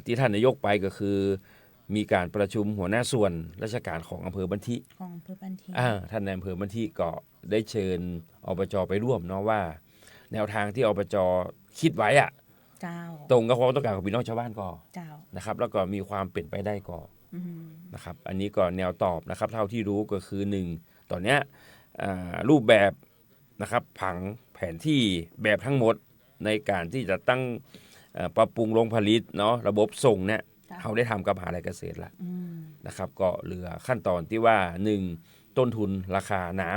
ที่ท่านนายกไปก็คือมีการประชุมหัวหน้าส่วนราชการของอำเภอบันทิท่านนายอำเภอบันทิก็ได้เชิญอบจไปร่วมเนาะว่าแนวทางที่อบจคิดไว้ตรงกับความต้องการของพี่น้องชาวบ้านก็นะครับแล้วก็มีความเป็นไปได้ก็นะครับอันนี้ก็แนวตอบนะครับเท่าที่รู้ก็คือ1ตอนเนี้ยรูปแบบนะครับผังแผนที่แบบทั้งหมดในการที่จะตั้งปรับปรุงโรงผลิตเนาะระบบส่งเนี่ยเขาได้ทำกับมหาวิทยาลัยเกษตรแล้วนะครับก็เหลือขั้นตอนที่ว่า1ต้นทุนราคาน้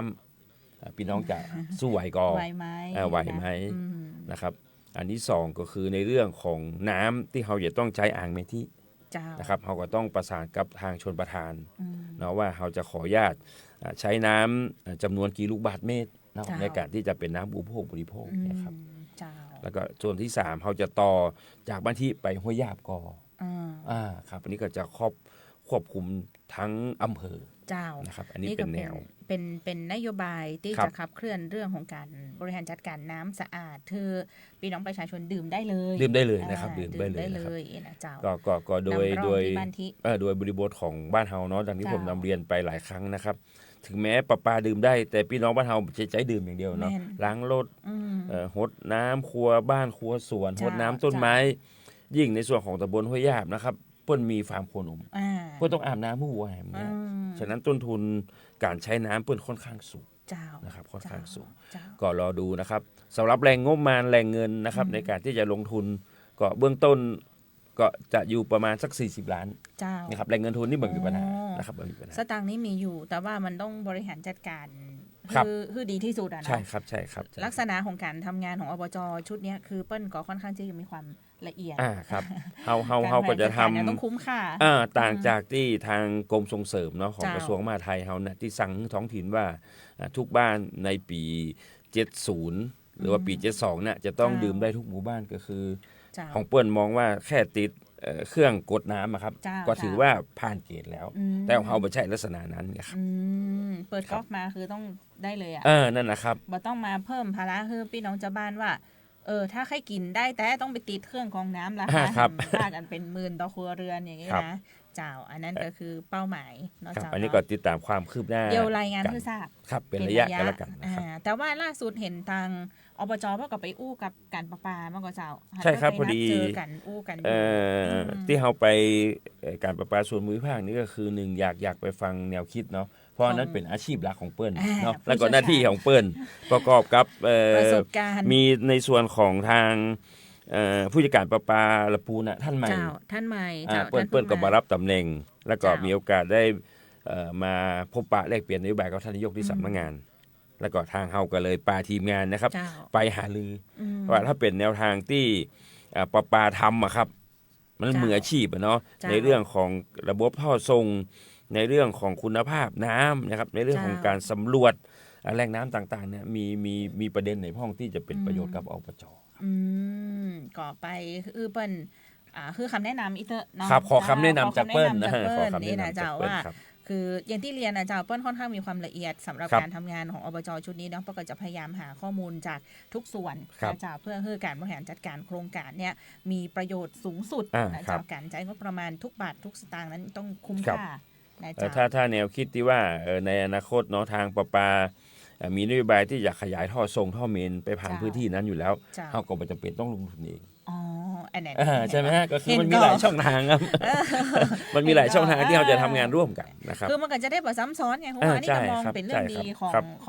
ำพี่น้องจะสู้ไหวก็ไหวไหมนะครับอันที่2ก็คือในเรื่องของน้ำที่เขาจะต้องใช้อ่างเมทินะครับเขาก็ต้องประสานกับทางชลประทานเนาะว่าเขาจะขออนุญาตใช้น้ำจำนวนกี่ลูกบาศก์เมตรในการที่จะเป็นน้ำอุปโภคบริโภคนะครับแล้วก็ส่วนที่3เขาจะต่อจากบ้านที่ไปห้วยยาบก่อครับอันนี้ก็จะควบคุมทั้งอำเภอนะครับอันนี้เป็นแนวเป็นนโยบายที่จะขับเคลื่อนเรื่องของการบริหารจัดการน้ำสะอาดคือพี่น้องประชาชนดื่มได้เลยนะครับดื่มได้เลยนะเจ้าก็โดยบริบทของบ้านเฮาเนาะดังที่ผมนำเรียนไปหลายครั้งนะครับถึงแม้ประปาดื่มได้แต่พี่น้องบ้านเฮาใช้ดื่มอย่างเดียวเนาะล้างรถหดน้ำครัวบ้านครัวสวนหดน้ำต้นไม้ยิ่งในส่วนของตำบลห้วยยาบนะครับเปิ้นมีฟาร์มโคนมเปิ้นต้องอาบน้ำผู้วัวแหมเนี่ยฉะนั้นต้นทุนการใช้น้ำเปิ้นค่อนข้างสูงนะครับค่อนข้างสูงก็รอดูนะครับสำหรับแรงงบประมาณแรงเงินนะครับในการที่จะลงทุนก็เบื้องต้นก็จะอยู่ประมาณสัก40 ล้านนะครับแรงเงินทุนนี่เหมือนมีปัญหานะครับสตางค์นี้มีอยู่แต่ว่ามันต้องบริหารจัดการคือดีที่สุดนะใช่ครับลักษณะของการทำงานของอบจชุดนี้คือเปิ้ลก็ค่อนข้างที่จะมีความละเอียดครับเฮาก็จะทำต้องคุ้มค่าต่างจากที่ทางกรมส่งเสริมเนาะของกระทรวงมหาดไทยเฮาเนี่ยที่สั่งท้องถิ่นว่าทุกบ้านในปี70หรือว่าปี72เนี่ยจะต้องดื่มได้ทุกหมู่บ้านก็คือของเปิ้ลมองว่าแค่ติดเครื่องกดน้ำครับก็ถือว่าผ่านเกณฑ์แล้วแต่ของเขาไม่ใช่ลักษณะนั้นครับเปิดก๊อกมาคือต้องได้เลยนั่นนะครับบ่ต้องมาเพิ่มภาระคือพี่น้องชาวบ้านว่าถ้าใครกินได้แต่ต้องไปติดเครื่องกรองน้ำละค่ะค่ากันเป็นหมื่นต่อครัวเรือนอย่างนี้นะเจ้าอันนั้นก็คือเป้าหมายเนาะเจ้าอันนี้ก็ติดตามความคืบหน้าเดี๋ยวรายงานเพื่อทราบครับเป็นระยะกันละกันนะครับแต่ว่าล่าสุดเห็นทางอบจเพิ่งก็ไปอู้กับการประปาเมื่อก่อนเจ้าใช่ครับพอดีเจอกันอู้กันที่เขาไปการประปาส่วนภูมิภาคนี่ก็คือ1อยากไปฟังแนวคิดเนาะเพราะนั้นเป็นอาชีพหลักของเปิ้ลเนาะแล้วก็หน้าที่ของเปิ้ลประกอบกับมีในส่วนของทางผู้จัดการประปาละปูนท่านใหม่เปิ้ลก็มารับตำแหน่งแล้วก็มีโอกาสได้มาพบปะแลกเปลี่ยนนโยบายกับท่านนายกที่สำนักงานแล้วก็ทางเฮาก็เลยปาทีมงานนะครับไปหารือว่าถ้าเป็นแนวทางที่ประปาทำครับมันมืออาชีพเนาะในเรื่องของระบบท่อส่ง ในเรื่องของคุณภาพน้ำนะครับในเรื่องของการสำรวจแหล่งน้ำต่างๆเนี่ยมีประเด็นในห้องที่จะเป็นประโยชน์กับอบจ.ก็ไปคือเปิ้นคือคำแนะนำอีเตอร์เนาะ ครับขอคำแนะนำจากเปิ้ลนะ ขอคำ นี่ แนะ นะ นำจาก เจ้า เปิ้ล ว่า ว่าคืออย่างที่เรียนนะเจ้าเปิ้ลค่อนข้างมีความละเอียดสำหรับ ครับ การทำงานของอบจ.ชุดนี้เนาะเปิ้ลก็จะพยายามหาข้อมูลจากทุกส่วน ครับ นะเจ้าเพื่อให้การบริหารจัดการโครงการเนี่ยมีประโยชน์สูงสุด ครั นะเจ้า บ การใช้งบประมาณทุกบาททุกสตางค์นั้นต้องคุ้ม ครับ ค่านะเจ้า ถ้าแนวคิดที่ว่าในอนาคตเนาะทางประปามีนโยบายที่จะขยายท่อส่งท่อเมนไปผ่าน จ้า พื้นที่นั้นอยู่แล้ว จ้า เขาก็ไม่จำเป็นต้องลงทุนเอง อ๋ออันไหน ใช่ไหมฮะก็คือ เห็น มันมี ก่อน หลายช่องทางครับ มันมีหลายช่องทางที่เราจะทำงานร่วมกันนะครับ คือมันก็จะได้แบบซ้ำซ้อนไงเพราะว่านี่ ใช่ ก็มอง ครับ เป็นเรื่องดี ใช่ ของ ครับ ข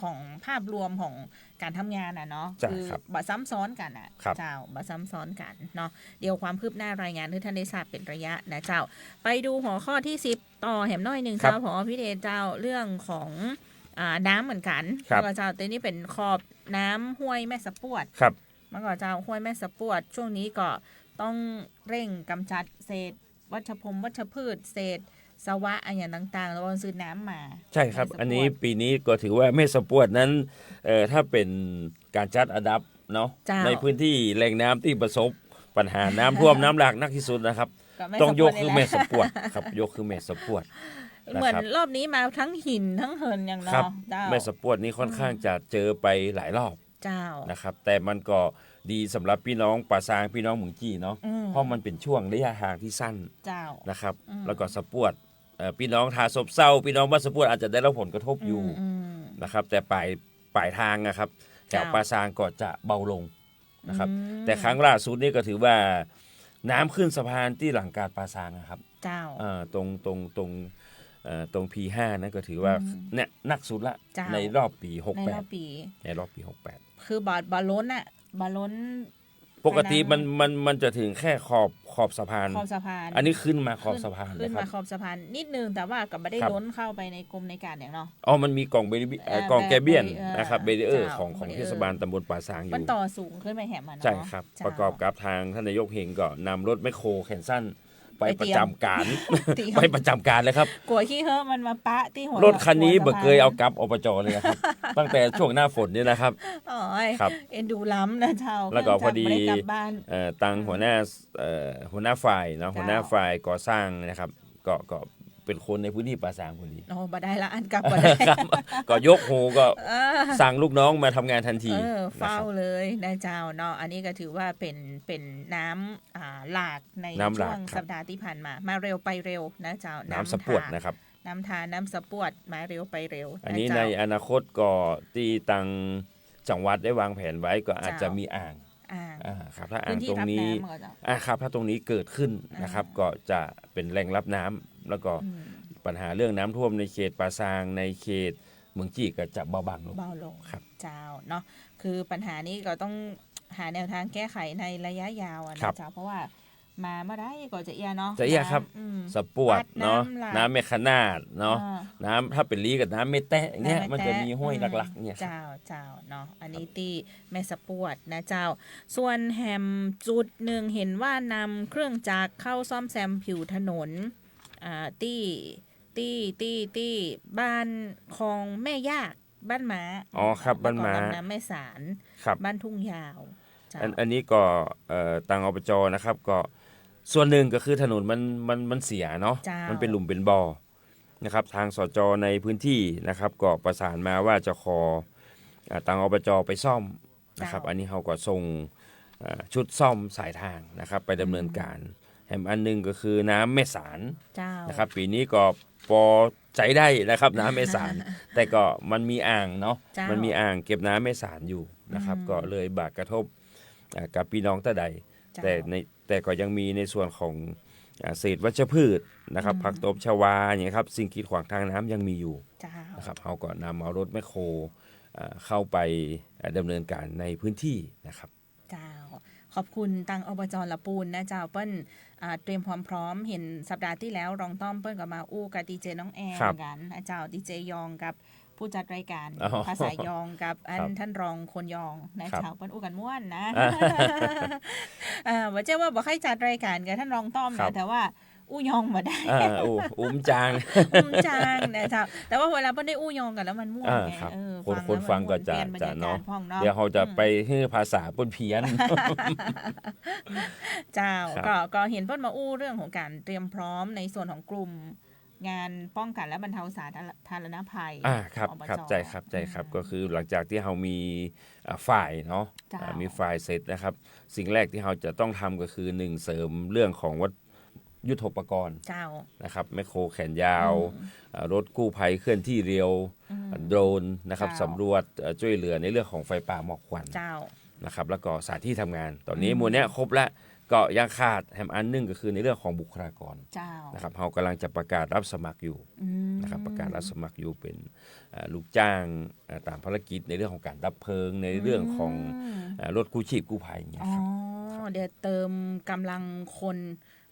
องภาพรวมของการทำงานอ่ะเนาะ ใช่ คือ ครับ บัซ้ำซ้อนกันอ่ะ ครับ เจ้าบัซ้ำซ้อนกันเนาะเดี๋ยวความคืบหน้ารายงานให้ท่านได้ทราบเป็นระยะนะเจ้า ไปดูหัวข้อที่ 10 ต่อแหมน้อยหนึ่ง ครับ เจ้าผอพี่เดชเจ้าเรื่องของน้ำเหมือนกัน ครับ แล้วก็เจ้าตัวนี้เป็นขอบน้ำห้วยแม่สะปวด ครับ เมื่อก่อนเจ้าห้วยแม่สะปวด ช่วงนี้ก็ต้องเร่งกำจัดเศษวัชพืช เศษสวะอะไรอย่างต่างๆแล้วก็ซื้อน้ำมา ใช่ครับ แม่สะปวด อันนี้ปีนี้ก็ถือว่าแม่สะปวดนั้นถ้าเป็นการจัดอันดับเนาะ เจ้า ในพื้นที่แหล่งน้ำที่ประสบปัญหาน้ำท่วมน้ำหลากนักที่สุดนะครับ ก็แม่ ต้อง สะป ยว ด กคือ นี่แห แม่ ละ สะปวดครับยกคือแม่สะปวด เหมือน นะครับ รอบนี้มาทั้งหินทั้งเหินอย่าง ครั เนาะ บ เจ้า แม่สะปวดนี้ค่อนข้างจะเจอไปหลายรอบ เจ้า นะครับแต่มันก็ดีสำหรับพี่น้องป่าซางพี่น้องหมุงจี้เนาะ อืม เพราะมันเป็นช่วงระยะทางที่สั้น เจ้า นะครับ อืม แล้วก็สะปวดพี่น้องทาศพเศร้าพี่น้องบ้านสะปวดอาจจะได้รับผลกระทบอยู่ ม นะครับแต่ปลายทางนะครับแถว เจ้า ป่าซางก็จะเบาลงนะครับ อืม แต่ครั้งล่าสุดนี่ก็ถือว่าน้ำขึ้นสะพานที่หลังการป่าซางนะครับ เจ้า ตรงP5 นั่นก็ถือว่า อืม เนี่ยนักสุดละ เจ้า ในรอบปี ในรอบปี 68ในรอบปี68 คือบาล้นอะบาล้น ปกติมันจะถึงแค่ขอบสะพาน ขอบสะพาน อันนี้ขึ้นมาขอบสะพาน ขึ้น นะค มา รับ ขอบสะพานนิดนึงแต่ว่าก็ไม่ได้ ครับ ล้นเข้าไปในกรมในการอย่างเนาะ อ๋อมันมีกล่องกล่องแกเบียน barrier นะครับเบรีเออร์ เจ้า ของ barrier เทศบาลตำบลป่าซางอ มัน ยู่ ต่อสูงขึ้นไปแหมมันเนาะ ใช่ครับ เจ้า ประกอบกับทางท่านนายกเฮงก็นำรถแมคโครแขนสั้นไป ไป ป เตรี ระ ยม จำการ เตรียม ไปประจำการเลยครับ กลัวขี้เฮ้อะมันมาปะที่หัว รถคันนี้ หัว เบิ สะ ก พน เคยเอากลับอบจเลยนะครับ ตั้งแต่ช่วงหน้าฝนนี่นะครับ อ๋อย ครับ เอ็นดูล้ำนะเจ้า แล้วก็พอดี ไม่ไกลับบ้าน ตังหัวหน้าฝ่ายเนาะ เจ้า หัวหน้าฝ่ายก่อสร้างนะครับก็เป็นคนในพื้นที่ป่าซางพอดี โอ้บ่ได้ละอันกลับบ่ได้ ครับก็ยกหูก็ เออ สั่งลูกน้องมาทำงานทันที เฝ้า นะครับ เลยนะเจ้าเนาะอันนี้ก็ถือว่าเป็นน้ำหลากใน น้ำห ช่ ลาก วง ครับ สัปดาห์ที่ผ่านมาเร็วไปเร็วนะเจ้า น้ำสะปวดนะครับ น้ำทาน้ำสะปวดมาเร็วไปเร็ว อันนี้ ะ ใน เจ้า อนาคตก็ที่ตังจังหวัดได้วางแผนไว้ก็อาจจะ เจ้ามี มีอ่าง อ่า ครับถ้าอ่า พื้ ง นที่ ตรง รับ นี้ น้ำเหรอเจ้า ครับถ้าตรงนี้เกิดขึ้นนะครับ ก็จะเป็นแหล่งรับน้ำแล้วก็ อืม ปัญหาเรื่องน้ำท่วมในเขตป่าซางในเขตเมืองจีก็จะเบาบางลง เบาลง ครับ เจ้าเนาะคือปัญหานี้ก็ต้องหาแนวทางแก้ไขในระยะยาวอะ ครั นะ บ เจ้าเพราะว่ามาเมื่อไรก็จะเอียเนาะ จะเอียครับ อืม สะปวดเนาะ น้ำหลาก น้ำเมขนาดเนาะ อ่า น้ำถ้าเป็นลีกับน้ำเมแตะเงี้ย น้ำ มันจะมีห้วยหลักๆ อืม เนี่ยครับ เจ้าเนาะอันนี้ที่แม่สะปวดนะเจ้า ส่วนแฮมจุดหนึ่งเห็นว่านำเครื่องจักรเข้าซ่อมแซมผิวถนนที่บ้านคลองแม่ยากบ้านหมา อ๋อครับบ้านหมา แล้วก็ลำน้ำแม่สาร ครับ บ้านทุ่งยาวเจ้า อันนี้ก็ตังอบจนะครับก็ส่วนหนึ่งก็คือถนนมันเสียเนาะ เจ้ามั มันเป็นหลุมเป็นบ่อนะครับทางสจในพื้นที่นะครับก็ประสานมาว่าจะขอตังอบจไปซ่อมนะครับ อันนี้เขาก็ส่งชุดซ่อมสายทางนะครับไปดำเนินการแถมอันหนึงก็คือน้ำแม่สาร เจ้า นะครับปีนี้ก็พอใจได้นะครับน้ำแม่สาร แต่ก็มันมีอ่างเนาะ เจ้ามั มันมีอ่างเก็บน้ำแม่สารอยู่นะครับ ก็เลยบาดกระทบกับพี่น้องตะใด เจ้า แต่ก็ยังมีในส่วนของเศษวัชพืชนะครับผักตบชวาอย่างเงี้ยครับสิ่งกีดขวางทางน้ำยังมีอยู่ เจ้า นะครับเขาก็นำเอารถแมคโครเข้าไปดำเนินการในพื้นที่นะครับ เจ้าขอบคุณตังอบจละปูนนะเจ้าเปิ้ลเตรียมความพร้อมเห็นสัปดาห์ที่แล้วรองต้อมเปิ้ลก็มาอู้กับดีเจน้องแอน ครับ กันนะเจ้าดีเจยองกับผู้จัดรายการ อ๋อ ภาษายองกับอัน ครับ ท่านรองคนยองนะครับ เจ้าเปิ้ลอู้กันม่วนนะ อ่า ว่าเจ้าว่าบอกให้จัดรายการกับท่านรองต้อม ครั นะ บ แต่ว่า อู้ยองมาได้ อุ้มจาง จางนะเจ้าแต่ว่าเวลาเปิ้นได้อู้ยองกันแล้วมันม่วนไง ครับ ฟัง ฟังก็จะ แล้วมันม่วนเปลี่ยนบรรยากาศ เนาะ ห้องเนาะ เดี๋ยวเขาจะไปให้ภาษาปนเพี้ยน เจ้า ครับ ก็เห็นเปิ้นมาอู้เรื่องของการเตรียมพร้อมในส่วนของกลุ่มงานป้องกันและบรรเทาสาธารณภัย ครับ ของอบจ ครับใจครับก็คือหลังจากที่เรามีฝ่ายเนาะ เจ้า มีฝ่ายเสร็จนะครับ สิ่งแรกที่เราจะต้องทำก็คือ1เสริมเรื่องของยุทโธปกรณ์ เจ้า นะครับแมคโครแขนยาวรถกู้ภัยเคลื่อนที่เร็วโดรนนะครับ เจ้า สำรวจช่วยเหลือในเรื่องของไฟป่าหมอกควัน เจ้า นะครับแล้วก็สถานที่ทำงาน ตอนนี้หมวดเนี้ยครบแล้วก็ยังขาดแฮมอันหนึงก็คือในเรื่องของบุคลากร เจ้า นะครับเรากำลังจะประกาศรับสมัครอยู่ อืม นะครับประกาศรับสมัครอยู่เป็นลูกจ้างตามภารกิจในเรื่องของการดับเพลิงในเรื่องของรถกู้ชีพกู้ภัยอย่างเงี้ย อ๋อ ครับ เดี๋ยวเติมกำลังคน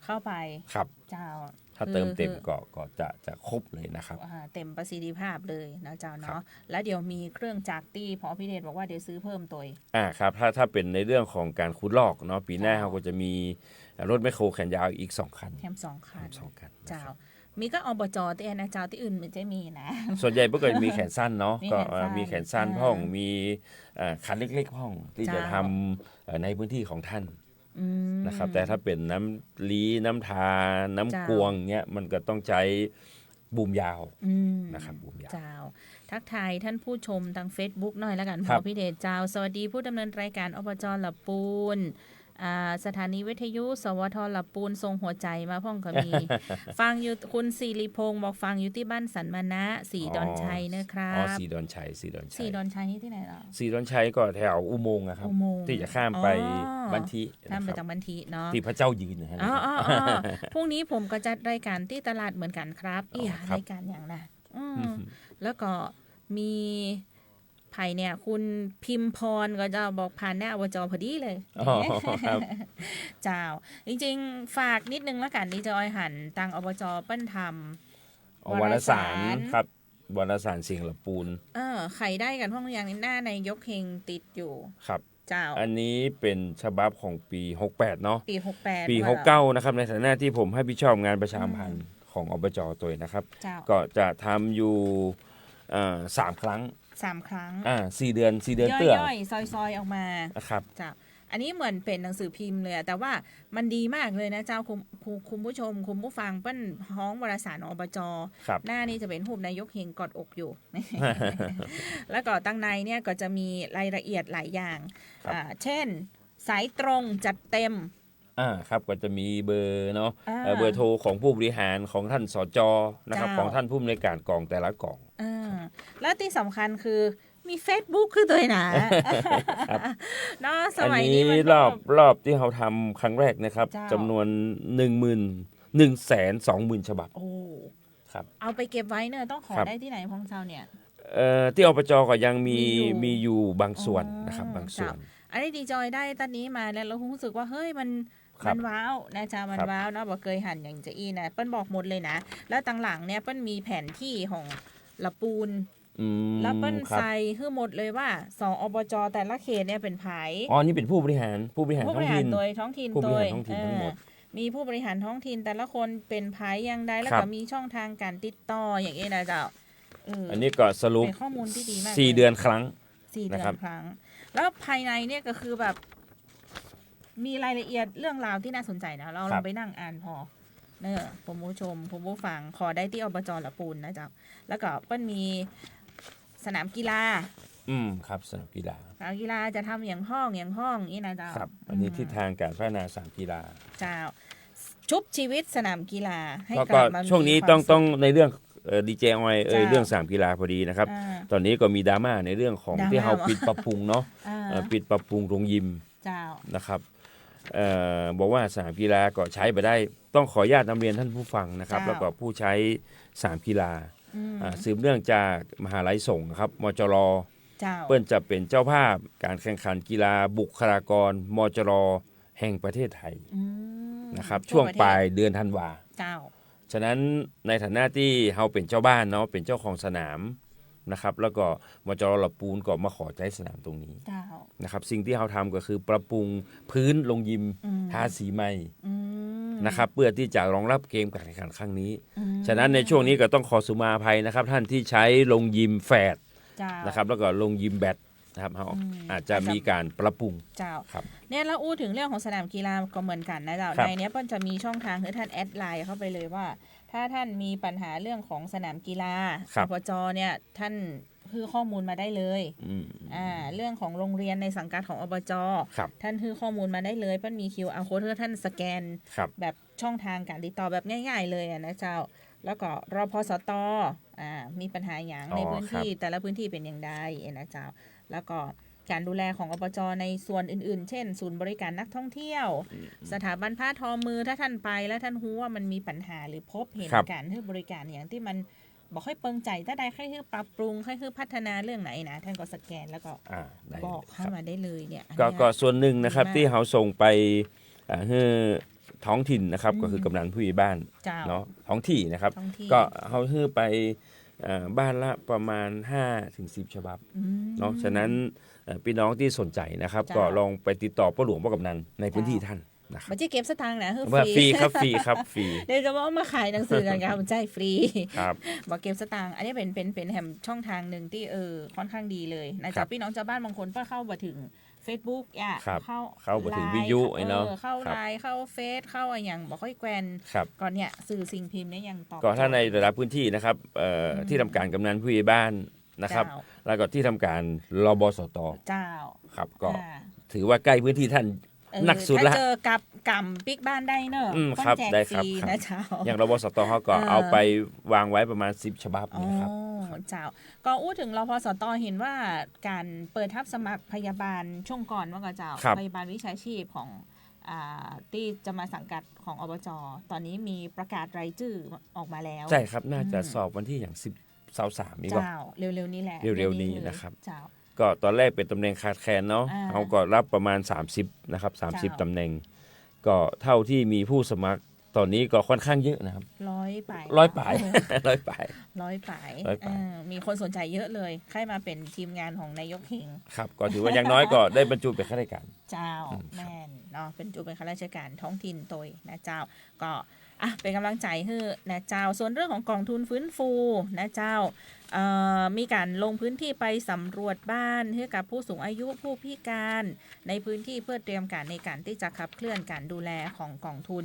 เข้าไป ครับ เจ้า ถ้าเติมเต็ม คือ ก็จะครบเลยนะครับ เต็มประสิทธิภาพเลยนะเจ้าเนาะแล้วเดี๋ยวมีเครื่องจักรที่พอพี่เดชบอกว่าเดี๋ยวซื้อเพิ่มตัว ครับถ้าเป็นในเรื่องของการขุดลอกเนาะปีหน้าเราก็จะมีรถแมคโครแขนยาวอีก2คัน แถม2คัน สองคันนะ เจ้า ครับ มีก็อบจที่นะเจ้าที่อื่นมันจะมีนะ ส่วนใหญ่เมื่อก่อนมีแขนสั้นเนาะ มี ก็ แขนสั้น มีแขนสั้นพ่องมีคันเล็กๆพ่องที่จะ เจ้า ทำในพื้นที่ของท่าน อืม นะครับแต่ถ้าเป็นน้ำลีน้ำทาน้ำ เจ้า กวงเงี้ยมันก็ต้องใช้บูมยาว อืม นะครับบูมยาว เจ้า ทักทายท่านผู้ชมทาง Facebook หน่อยแล้วกัน ค พ รั อบ พี่เดชเจ้า สวัสดีผู้ดำเนินรายการอบจละปูนสถานีวิทยุสวทละปูนทรงหัวใจมาพ่องก็ มี ฟังอยู่คุณศิริพงศ์บอกฟังอยู่ที่บ้านสันมานะสีดอนชัยนะครับ สีดอนชัยสีดอนชั สี ย ดอนชัยนี่ที่ไหนเหรอ สีดอนชัยก็แถวอุโมงค์นะครับ อุโมงค์ ที่จะข้ามไป อ๋อ บันทิ ข้ามไป นะครับ จากบันทีเนาะ ที่พระเจ้ายืนนะฮะ อ๋ออ๋ออ๋อพรุ่งนี้ผมก็จัดรายการที่ตลาดเหมือนกันครับอีห ครับ รายการอย่างน่ะแล้วก็มีไผ่เนี่ย คุณพิมพรก็จะบอกผ่านหน้าอบจพอดีเลย อ๋อครับ เจ้า จริงๆ ฝากนิดนึงแล้วกันดีจอยหันตังอบจเปิ้นทำ วารสารครับวารสารเสียงละปูน ไข่ได้กันพวกอย่างนี้หน้าในยกเฮงติดอยู่ ครับ เจ้า อันนี้เป็นฉบับของปี 68 เนาะ ปี 68 ปี ว่าเหรอ 69 นะครับในฐานะที่ผมให้พี่ชอบงานประชาสัมพันธ์ของอบจตัวเองนะครับ เจ้า ก็จะทำอยู่3 ครั้ง 3 ครั้ง 4 เดือนเตื้อย่ อยๆ ซอยๆ ออกมา นะครับ เจ้า อันนี้เหมือนเป็นหนังสือพิมพ์เลยอะแต่ว่ามันดีมากเลยนะเจ้าคุณผู้ชมคุณผู้ฟังเปิ้นฮ้องวารสารอบจ ครับ หน้านี่จะเป็นรูปนายกเฮงกอดอกอยู่ แล้วก็ตั้งในเนี่ยก็จะมีรายละเอียดหลายอย่าง ครับ เช่น สายตรงจัดเต็ม ครับก็จะมีเบอร์เนาะ อ่า เบอร์โทรของผู้บริหารของท่านสจนะครับ เจ้า ของท่านผู้อำนวยการกองแต่ละกอง แล้วที่สำคัญคือมี Facebook คือตัวหนา เนาะส อัน มัย นี้ นี้มัน รอบที่เราทำครั้งแรกนะครับ เจ้า จำนวน 120,000 ฉบับ โอ้ ครับ เอาไปเก็บไว้เนอะต้องขอ ครับ ได้ที่ไหนพองเจ้าเนี่ย ที่อบจก็ยังมี มีอยู่ มีอยู่บางส่วน อ๋อ นะครับบางส่วน อันนี้ดีจอยได้ตอนนี้มาแล้วเรารู้สึกว่าเฮ้ยมัน ครับ ว้าวนะจ๊ะมัน ครับ ว้าวเนาะบอกเคยหันอย่างจะอีนะเปิ้ลบอกหมดเลยนะ แล้วตั้งหลังเนี่ยเปิ้ลมีแผนที่ของละปูน แล้วเปิ้ล ครับ ใส่คือหมดเลยว่าสองอบจแต่ละเขตเนี่ยเป็นไผ อ๋อนี่เป็นผู้บริหารผู้บริหาร ผู้บ ท้อง ริหาร ถิ่น โดยท้องถิ่น ผู้บ โด ริหาร ย ท้องถิ่นทั้งหมด มีผู้บริหารท้องถิ่นแต่ละคนเป็นไผอย่างใดแล้ว ครั ก็ บ มีช่องทางการติดต่ออย่างนี้นะเจ้าอันนี้ก็สรุป เป็นข้อมูลที่ดีมาก 4 เดือนครั้ง 4 เดือ นะครับ นครั้ง แล้วภายในเนี่ยก็คือแบบ มีรายละเอียดเรื่องราวที่น่าสนใจนะเราลองไปนั่งอ่านพอเนอะผมผู้ชมผมผู้ฟังขอได้ที่อบจละปูนนะเจ้าแล้วก็เปิ้ลมีสนามกีฬา ครับสนามกีฬา สนามกีฬาจะทำอย่างห้องนี่นะเจ้า ครับ อันนี้ทิศทางการพัฒนาสนามกีฬา เจ้าชุบชีวิตสนามกีฬาให้ แล้ว ก ก็ ลับมามี ช่วงนี้ ความ ต้อง สุข ต้องในเรื่องดีเจออย จ้า เรื่องสนามกีฬาพอดีนะครับ อ่า ตอนนี้ก็มีดราม่าในเรื่องของ ดราม่า ที่เรา เหรอ ปิดปรับปรุงเนาะ ปิดปรับปรุงโรงยิม เจ้า นะครับบอกว่าสนามกีฬาก็ใช้ไปได้ต้องขออนุญาตนำเรียนท่านผู้ฟังนะครับ เจ้า แล้วก็ผู้ใช้สนามกีฬา อืม สืบเนื่องจากมหาลัยสงฆ์ครับมจร เจ้า เปิ้นจะเป็นเจ้าภาพการแข่งขันกีฬาบุคลากรมจรแห่งประเทศไทย อืม นะครับ ทั่ ช่วง ประเทศ ปลายเดือนธันวา เจ้า ฉะนั้นในฐานะที่เราเป็นเจ้าบ้านเนาะเป็นเจ้าของสนามนะครับแล้วก็มจรละปูนก็มาขอใช้สนามตรงนี้ เจ้า นะครับสิ่งที่เราทำก็คือปรับปรุงพื้นลงยิม อืม ทาสีใหม่ อืม นะครับเพื่อที่จะรองรับเกมการแข่งขันครั้งนี้ ฉะนั้นในช่วงนี้ก็ต้องขอสุมาภัยนะครับท่านที่ใช้ลงยิมแฟดนะครับแล้วก็ลงยิมแบดนะครับเราอาจจะมีการปรับปรุง เจ้า ครับ เนี่ยเราอู้ถึงเรื่องของสนามกีฬาก็เหมือนกันนะเจ้า ครับ ในเนี้ยเปิ้ลจะมีช่องทางให้ท่านแอดไลน์เข้าไปเลยว่า ถ้าท่านมีปัญหาเรื่องของสนามกีฬา ครับ อบจเนี่ยท่านคือข้อมูลมาได้เลย อืม เรื่องของโรงเรียนในสังกัดของอบจ ครับ ท่านคือข้อมูลมาได้เลยเปิ้ลมี QR code ให้ท่านสแกน ครับ แบบช่องทางการติดต่อแบบง่ายๆเลยนะเจ้า แล้วก็รพสตมีปัญหาอย่างในพื้นที่แต่ละพื้นที่เป็นอย่างไรนะเจ้า แล้วก็การดูแลของอบจในส่วนอื่นๆ เช่น ศูนย์บริการนักท่องเที่ยว สถาบันผ้าทอมือถ้าท่านไปแล้วท่านรู้ว่ามันมีปัญหาหรือพบเห็น ครับ การให้บริการอย่างที่มันบอกให้เปิงใจถ้าใดให้คือปรับปรุงให้คือพัฒนาเรื่องไหนนะท่านก็สแกนแล้วก็ ได้ บอก ค เข้า รับ มาได้เลยเนี่ยอัน ก็ เนี้ย ก็ส่วนหนึ่งนะครับ ดีมาก ที่เขาส่งไปให้ท้องถิ่นนะครับก็คือกำนันผู้ใหญ่บ้าน เจ้า เนาะท้องที่นะครับ ท้องที่ ก็เขาให้ไปบ้านละประมาณ 5-10 ฉบับ อืม เนาะฉะนั้นพี่น้องที่สนใจนะครับ จ้า ก็ลองไปติดต่อป้าหลวงป้ากำนันในพื้นที่ท่านนะครับ มันจะเก็บสตางค์นะคือ ว่า ฟ ฟ รี รีครับฟรีครับฟรี เดี๋ยวจะว่ามาขายหนังสือกันครับมันใจฟรี ครับ บอกเก็บสตางค์อันนี้เป็นแหมช่องทางหนึ่งที่ค่อนข้างดีเลยนะ ครั จ๊ะ บ พี่น้องชาวบ้านบางคนก็เข้ามาถึง Facebook ครับ เข้า เข้ามาถึง ไลน์ วิทยุไอ้เนาะ เข้า ครับ ไลน์เข้าเฟซเข้าอะไรอย่างบอกค่อยแกวน ครับ ก่อนเนี่ยสื่อสิ่งพิมพ์เนี่ยยังตอบ ก็ถ้าในระดับพื้นที่นะครับที่ทำการกำนันผู้ใหญ่บ้านนะครับ เจ้า แล้วก็ที่ทำการรบสต เจ้า ครับก็ อ่า ถือว่าใกล้พื้นที่ท่าน หนักสุดละ ถ้าเจอกับกำปิ๊กบ้านได้เนอะ ต้อง ครับ แจก ได้ ฟ ครับ รี ครับ นะเจ้า อย่างรบสตเขาก็ เออ เอาไปวางไว้ประมาณ10 ฉบับ อ๋อ นะครับ เจ้าก็อู้ถึงรพสตเห็นว่าการเปิดทับสมัครพยาบาลช่วงก่อนว่าก็เจ้า ครับ พยาบาลวิชาชีพของที่จะมาสังกัดของอบจตอนนี้มีประกาศรายชื่อออกมาแล้ว ใช่ครับน่าจะสอบวันที่อย่าง10-23นี่ก็ เจ้าเร็วๆนี้แหละ เร็วๆนี้ เลย นะครับ เจ้า ก็ตอนแรกเป็นตำแหน่งขาดแคลนเนาะ อ่า เขาก็รับประมาณ30นะครับ เจ้า 30ตำแหน่ง ก็เท่าที่มีผู้สมัครตอนนี้ก็ค่อนข้างเยอะนะครับ ร้อยป่าย ร้อยป่าย ร้อยป่าย ร้อยป่าย ร้อยป่าย มีคนสนใจเยอะเลยใครมาเป็นทีมงานของนายกเฮง ครับก็ถือว่าอย่างน้อยก็ได้บรรจุเป็นข้าราชการ เจ้าแม่นเนาะเป็นจูเป็นข้าราชการท้องถิ่นโดยนะเจ้าก็เป็นกำลังใจให้นะเจ้าส่วนเรื่องของกองทุนฟื้นฟูนะเจ้ามีการลงพื้นที่ไปสำรวจบ้านให้กับผู้สูงอายุผู้พิการในพื้นที่เพื่อเตรียมการในการที่จะขับเคลื่อนการดูแลของกองทุน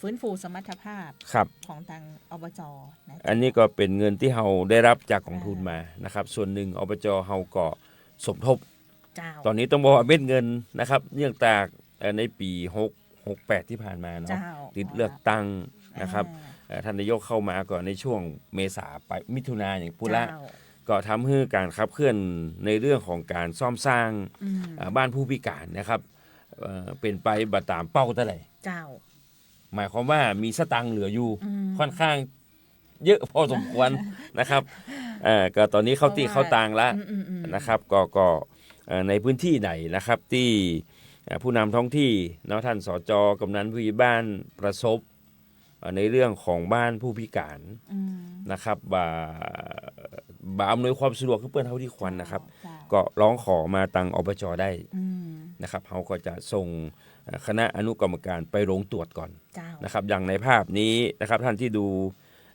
ฟื้นฟูสมรรถภาพ ครับ ของทางอบจนะ อันนี้ก็เป็นเงินที่เราได้รับจากกองทุนมานะครับ ส่วนหนึ่งอบจเราก็สมทบ เจ้า ตอนนี้ต้องบอกว่าเม็ดเงินนะครับเนื่องจากในปี68ที่ผ่านมาเนาะ เจ้า ติดเลือกตั้งนะครับท่านนายกเข้ามาก่อนในช่วงเมษาไปมิถุนาอย่างปุระ เจ้า ก็ทำให้การขับเคลื่อนในเรื่องของการซ่อมสร้าง อืม บ้านผู้พิการนะครับเป็นไปบัตามเป้าเท่าไหร่ เจ้า หมายความว่ามีสตังค์เหลืออยู่ อืม ค่อนข้างเยอะพอสมควร นะครับก็ตอนนี้เข้าตีเข้าตางแล้ว อืม นะครับก็ในพื้นที่ไหนนะครับที่ผู้นำท้องที่เนาะท่านสจกำนันผู้ใหญ่บ้านประสบในเรื่องของบ้านผู้พิการ อืม นะครับบ่อำนวยความสะดวกขึ้นเพื่อนเท่าที่ควรนะครับ เจ้า ก็ร้องขอมาตังอบจได้ อืม นะครับเขาก็จะส่งคณะอนุกรรมการไปลงตรวจก่อน เจ้า นะครับอย่างในภาพนี้นะครับท่านที่ดู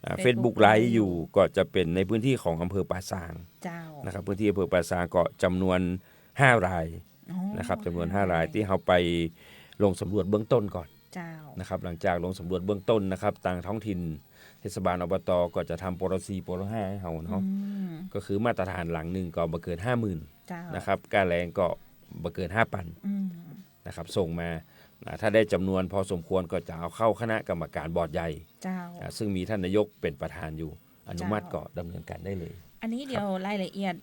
Facebook เฟซบุ๊กไลฟ์อยู่ก็จะเป็นในพื้นที่ของอำเภอป่าซาง เจ้า นะครับพื้นที่อำเภอป่าซางก็จำนวน5 ราย อ๋อ นะครับจำนวน5 รายที่เขาไปลงสำรวจเบื้องต้นก่อน เจ้า นะครับหลังจากลงสำรวจเบื้องต้นนะครับทางท้องถิ่นเทศบาลอบตก็จะทำปร4ปร5ให้เขาเนาะ อืม ก็คือมาตรฐานหลังหนึ่งก็บ่เกิน 50,000 เจ้า นะครับค่าแรงก็บ่เกิน 5,000 อืม นะครับส่งมาถ้าได้จำนวนพอสมควรก็จะเอาเข้าคณะกรรมการบอร์ดใหญ่ เจ้า ซึ่งมีท่านนายกเป็นประธานอยู่ อนุมัติ เจ้า ก็ดำเนินการได้เลย อันนี้เดี๋ยวรายละเอียด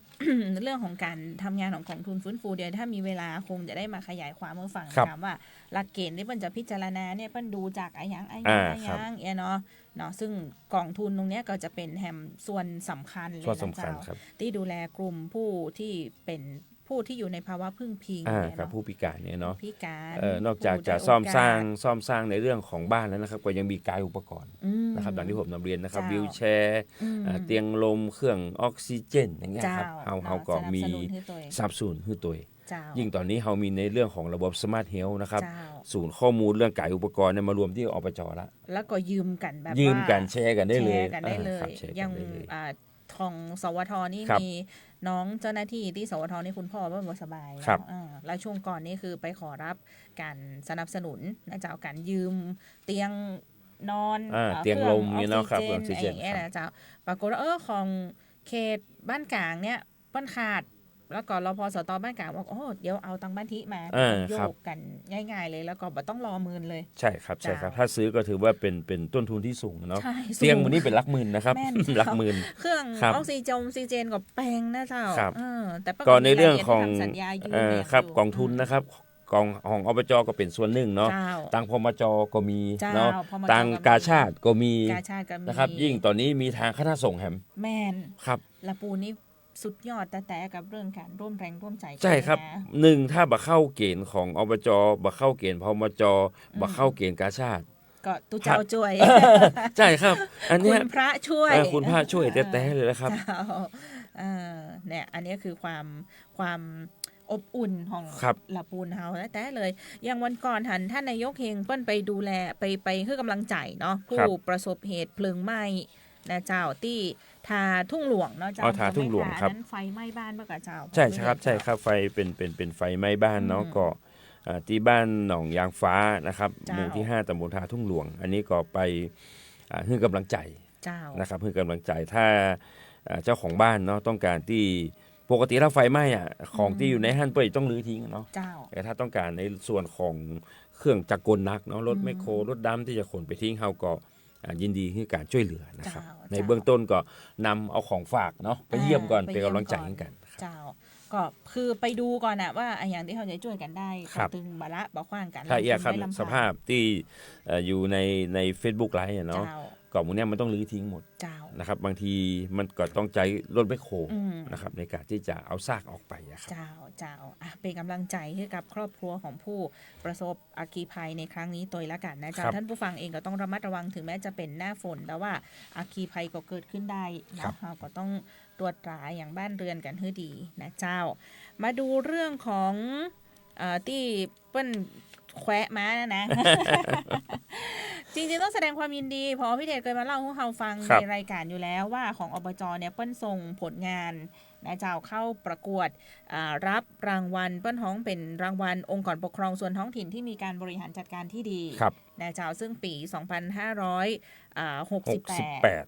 เรื่องของการทำงานของกองทุนฟื้นฟูเดี๋ยวถ้ามีเวลาคงจะได้มาขยายความเมื่อฟัง ครับ ถามว่าหลักเกณฑ์ที่เพิ่นจะพิจารณาเนี่ยเพิ่นดูจากอะไรอย่าง ครับ เนาะซึ่งกองทุนตรงเนี้ยก็จะเป็นแฮมส่วนสำคัญเลย ส่วน นะ สำคัญ เจ้า ครับ ที่ดูแลกลุ่มผู้ที่เป็นผู้ที่อยู่ในภาวะพึ่งพิง ครับ เนาะ ผู้พิการเนี่ยเนาะ พิการ นอกจากจะ ผู้ด้ย ซ่อมสร้าง โอก ซ่อมสร้างในเรื่องของบ้านแล้วนะครับก็ยังมีกายอุปกรณ์ อืม นะครับดังที่ผมนำเรียนนะครับ เจ้า วิวแชร์ อืม เตียงลมเครื่องออกซิเจนอย่างเงี้ยครับ เจ้า เฮาก็มี สนับสนุนให้ตัวเอง สนับสนุนให้ตัวเอง เจ้า ยิ่งตอนนี้เรามีในเรื่องของระบบสมาร์ทเฮลท์นะครับ เจ้า ศูนย์ข้อมูลเรื่องกายอุปกรณ์เนี่ยมารวมที่อบจละ แล้วก็ยืมกันแบบ ยืมกัน ว่า แชร์กันได้เลย แชร์กันได้เลย ครับแชร์กัน อย่าง ได้เลย ของสวทนี่ ครับ มีน้องเจ้าหน้าที่ที่สวทนี่คุณพ่อว่าบ่สบาย ครับ แล้วช่วงก่อนนี่คือไปขอรับการสนับสนุนนะเจ้าการยืมเตียงนอน เตียงลมเนี่ยเนาะครับ ออกซิเจน ออกซิเจน ไอ้นะเจ้าปรากฏว่าของเขตบ้านกลางเนี่ยป้นขาด แล้วก็รพสตบ้านกลางบอกโอ้เดี๋ยวเอาตังบ้านทิมาโย ครับ กกันง่ายๆเลยแล้วก็บ่ต้องรอมืนเลย ใช่ครับใช่ครับ เจ้า ถ้าซื้อก็ถือว่าเป็นต้นทุนที่สูงเนาะ ใช่ เตียง สูง วันนี้เป็นหลักหมื่นนะครับ แม่น หลักหมื่น เครื่อง ครับ ออกซิเจนกับแปลงนะเจ้า ครับ แต่ปรากฏ ก็ในเรื่องของ มีายละเยดที่ทำสัญญายืม ครับ ยู่ กองทุนนะครับกองของอบจก็เป็นส่วนหนึ่งเนาะ เจ้า ตังพมจก็มี เจ้า เนาะ พมจ ตัง ก็มี กาชาติก็มี กาชาติก็มี นะครับ ยิ่งตอนนี้มีทางคณะส่งฆ์แฮม แมน ครับ ละปูนี่สุดยอดแต่กับเรื่องการร่วมแรงร่วมใจกัน ใช่ครับ นะ หนึ่งถ้าบัเข้าเกณฑ์ของอบจบัเข้าเกณฑ์พมจบัเข้าเกณฑ์กาชาติ ก็ตุเจ้าช่วย ใช่ครับ อัน คุ เนี้ย ณพระช่วย คุณพระช่วยแท้ๆเลยนะครับ เจ้าเนี่ยอันนี้คือความอบอุ่นของ ครับ ละปูนเฮาแต่เลยอย่างวันก่อนท่านนายกเฮงเปิ้นไปดูแลไปให้กำลังใจเนาะผู้ประสบเหตุเพลิงไหม้นะเจ้าที่ทาทุ่งหลวงเนาะเจ้า ทาทุ่งหลวงครับ นั้นไฟไหม้บ้านเมื่อกะเจ้า ใช่ครับใช่ครับไฟเป็นไฟไหม้บ้านเนาะก็ที่บ้านหนองยางฟ้านะครับหมู่ที่ 5ตำบลทาทุ่งหลวง อันนี้ก็ไปให้กำลังใจ เจ้า นะครับให้กำลังใจถ้าเจ้าของบ้านเนาะต้องการที่ปกติถ้าไฟไหม้ของที่อยู่ในห้างเปิดต้องรื้อทิ้งเนาะ เจ้า แต่ถ้าต้องการในส่วนของเครื่องจักรกลนักเนาะรถแมคโครรถดำที่จะขนไปทิ้งเขาก็ยินดีให้การช่วยเหลือนะครับ เจ้า ในเบื้องต้นก็นำเอาของฝากเนาะไปเยี่ยมก่อนเป็นกำลังใจให้กัน เจ้าก็คือไปดูก่อนนะว่าอย่างที่เขาจะช่วยกันได้ ครับ ตึงบาระบอกขว้างกัน ถ้าเอียครับ ไม่ลำบก สภาพที่อยู่ใน Facebook ไลฟ์เนาะ เจ้า กล่องพวกเนี้ยมันต้องรื้อทิ้งหมด เจ้า นะครับบางทีมันก็ต้องใช้รถแมคโคร อืม นะครับในการที่จะเอาซากออกไปอะครับ เจ้าเป็นกำลังใจให้กับครอบครัวของผู้ประสบอัคคีภัยในครั้งนี้ตัวละกันนะเจ้า ครับ ท่านผู้ฟังเองก็ต้องระมัดระวังถึงแม้จะเป็นหน้าฝนแต่ว่าอัคคีภัยก็เกิดขึ้นได้นะเราก็ต้องตรวจตราอย่างบ้านเรือนกันให้ดีนะเจ้า มาดูเรื่องของที่เปิ้นแควะม้านะ จริงๆต้องแสดงความยินดีเพราะพี่เดชเคยมาเล่าให้เราฟัง ครั ใน บ รายการอยู่แล้วว่าของอบจเนี่ยเปิ้นส่งผลงานนะเจ้าเข้าประกวดรับรางวัลเปิ้นท้องเป็นรางวัลองค์กรปกครองส่วนท้องถิ่นที่มีการบริหารจัดการที่ดี ครับ นะเจ้าซึ่งปี 2568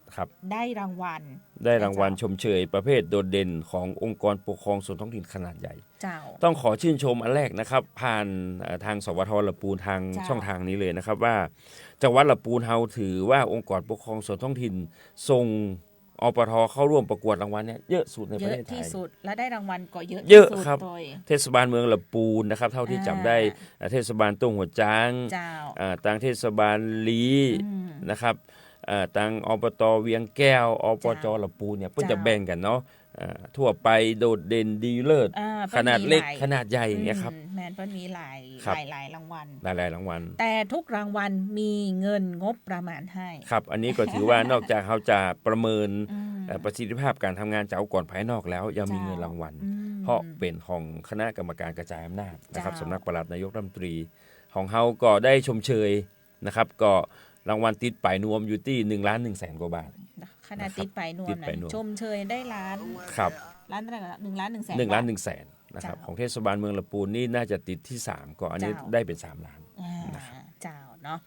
68ครับ ได้รางวัล ได้รางวัลชมเชยประเภทโดดเด่นขององค์กรปกครองส่วนท้องถิ่นขนาดใหญ่ เจ้า ต้องขอชื่นชมอันแรกนะครับผ่านทางสวทละปูนทาง เจ้า ช่องทางนี้เลยนะครับว่าจังหวัดละปูนเฮาถือว่าองค์กรปกครองส่วนท้องถิ่นส่งอปทเข้าร่วมประกวดรางวัลเนี่ยเยอะสุดใน เย ประเท อะ ศไท ที่ ย สุดและได้รางวัลก็เยอะ เยอะ ที่สุด ครับ โดย เทศบาลเมืองละปูนนะครับเท่าที่จำได้เทศบาลตุ้งหัวจ้าง เจ้า ตังเทศบาลลี อืม นะครับตังอบตเวียงแก้วอปจ เจ้า ละปูนเนี่ยเพิ่ง เจ้า จะแบ่งกันเนาะทั่วไปโดดเด่นดีเลิศ ปิ้ ขนาดเล็ก มีหย ขนาดใหญ่อย่างเงี้ยครับ แมนเปิ้ลมีหลาย ครับ หลายรางวัล หลายๆรางวัล แต่ทุกรางวัลมีเงินงบประมาณให้ ครับอันนี้ก็ถือว่านอกจากเขาจะประเมิน อืม ประสิทธิภาพการทำงานจากองค์กรภายนอกแล้วยังมีเงินรางวัล อืม เพราะเป็นของคณะกรรมการกระจายอำนาจนะครับ เจ้า สำนักปลัดนายกรัฐมนตรีของเขาก็ได้ชมเชยนะครับก็รางวัลติดปลายนวมอยู่ที่1,100,000 กว่าบาท ขนาดติดไปนวม ติดไป นะ นวม ชมเชยได้ล้าน ครับ ล้านเท่าไหร่ละ1,100,000 1,100,000นะครับ เจ้า ของเทศบาลเมืองละปูนนี่น่าจะติดที่ 3 ก็อันนี้ เจ้า ได้เป็น 3 ล้าน อ่าเจ้าเนาะ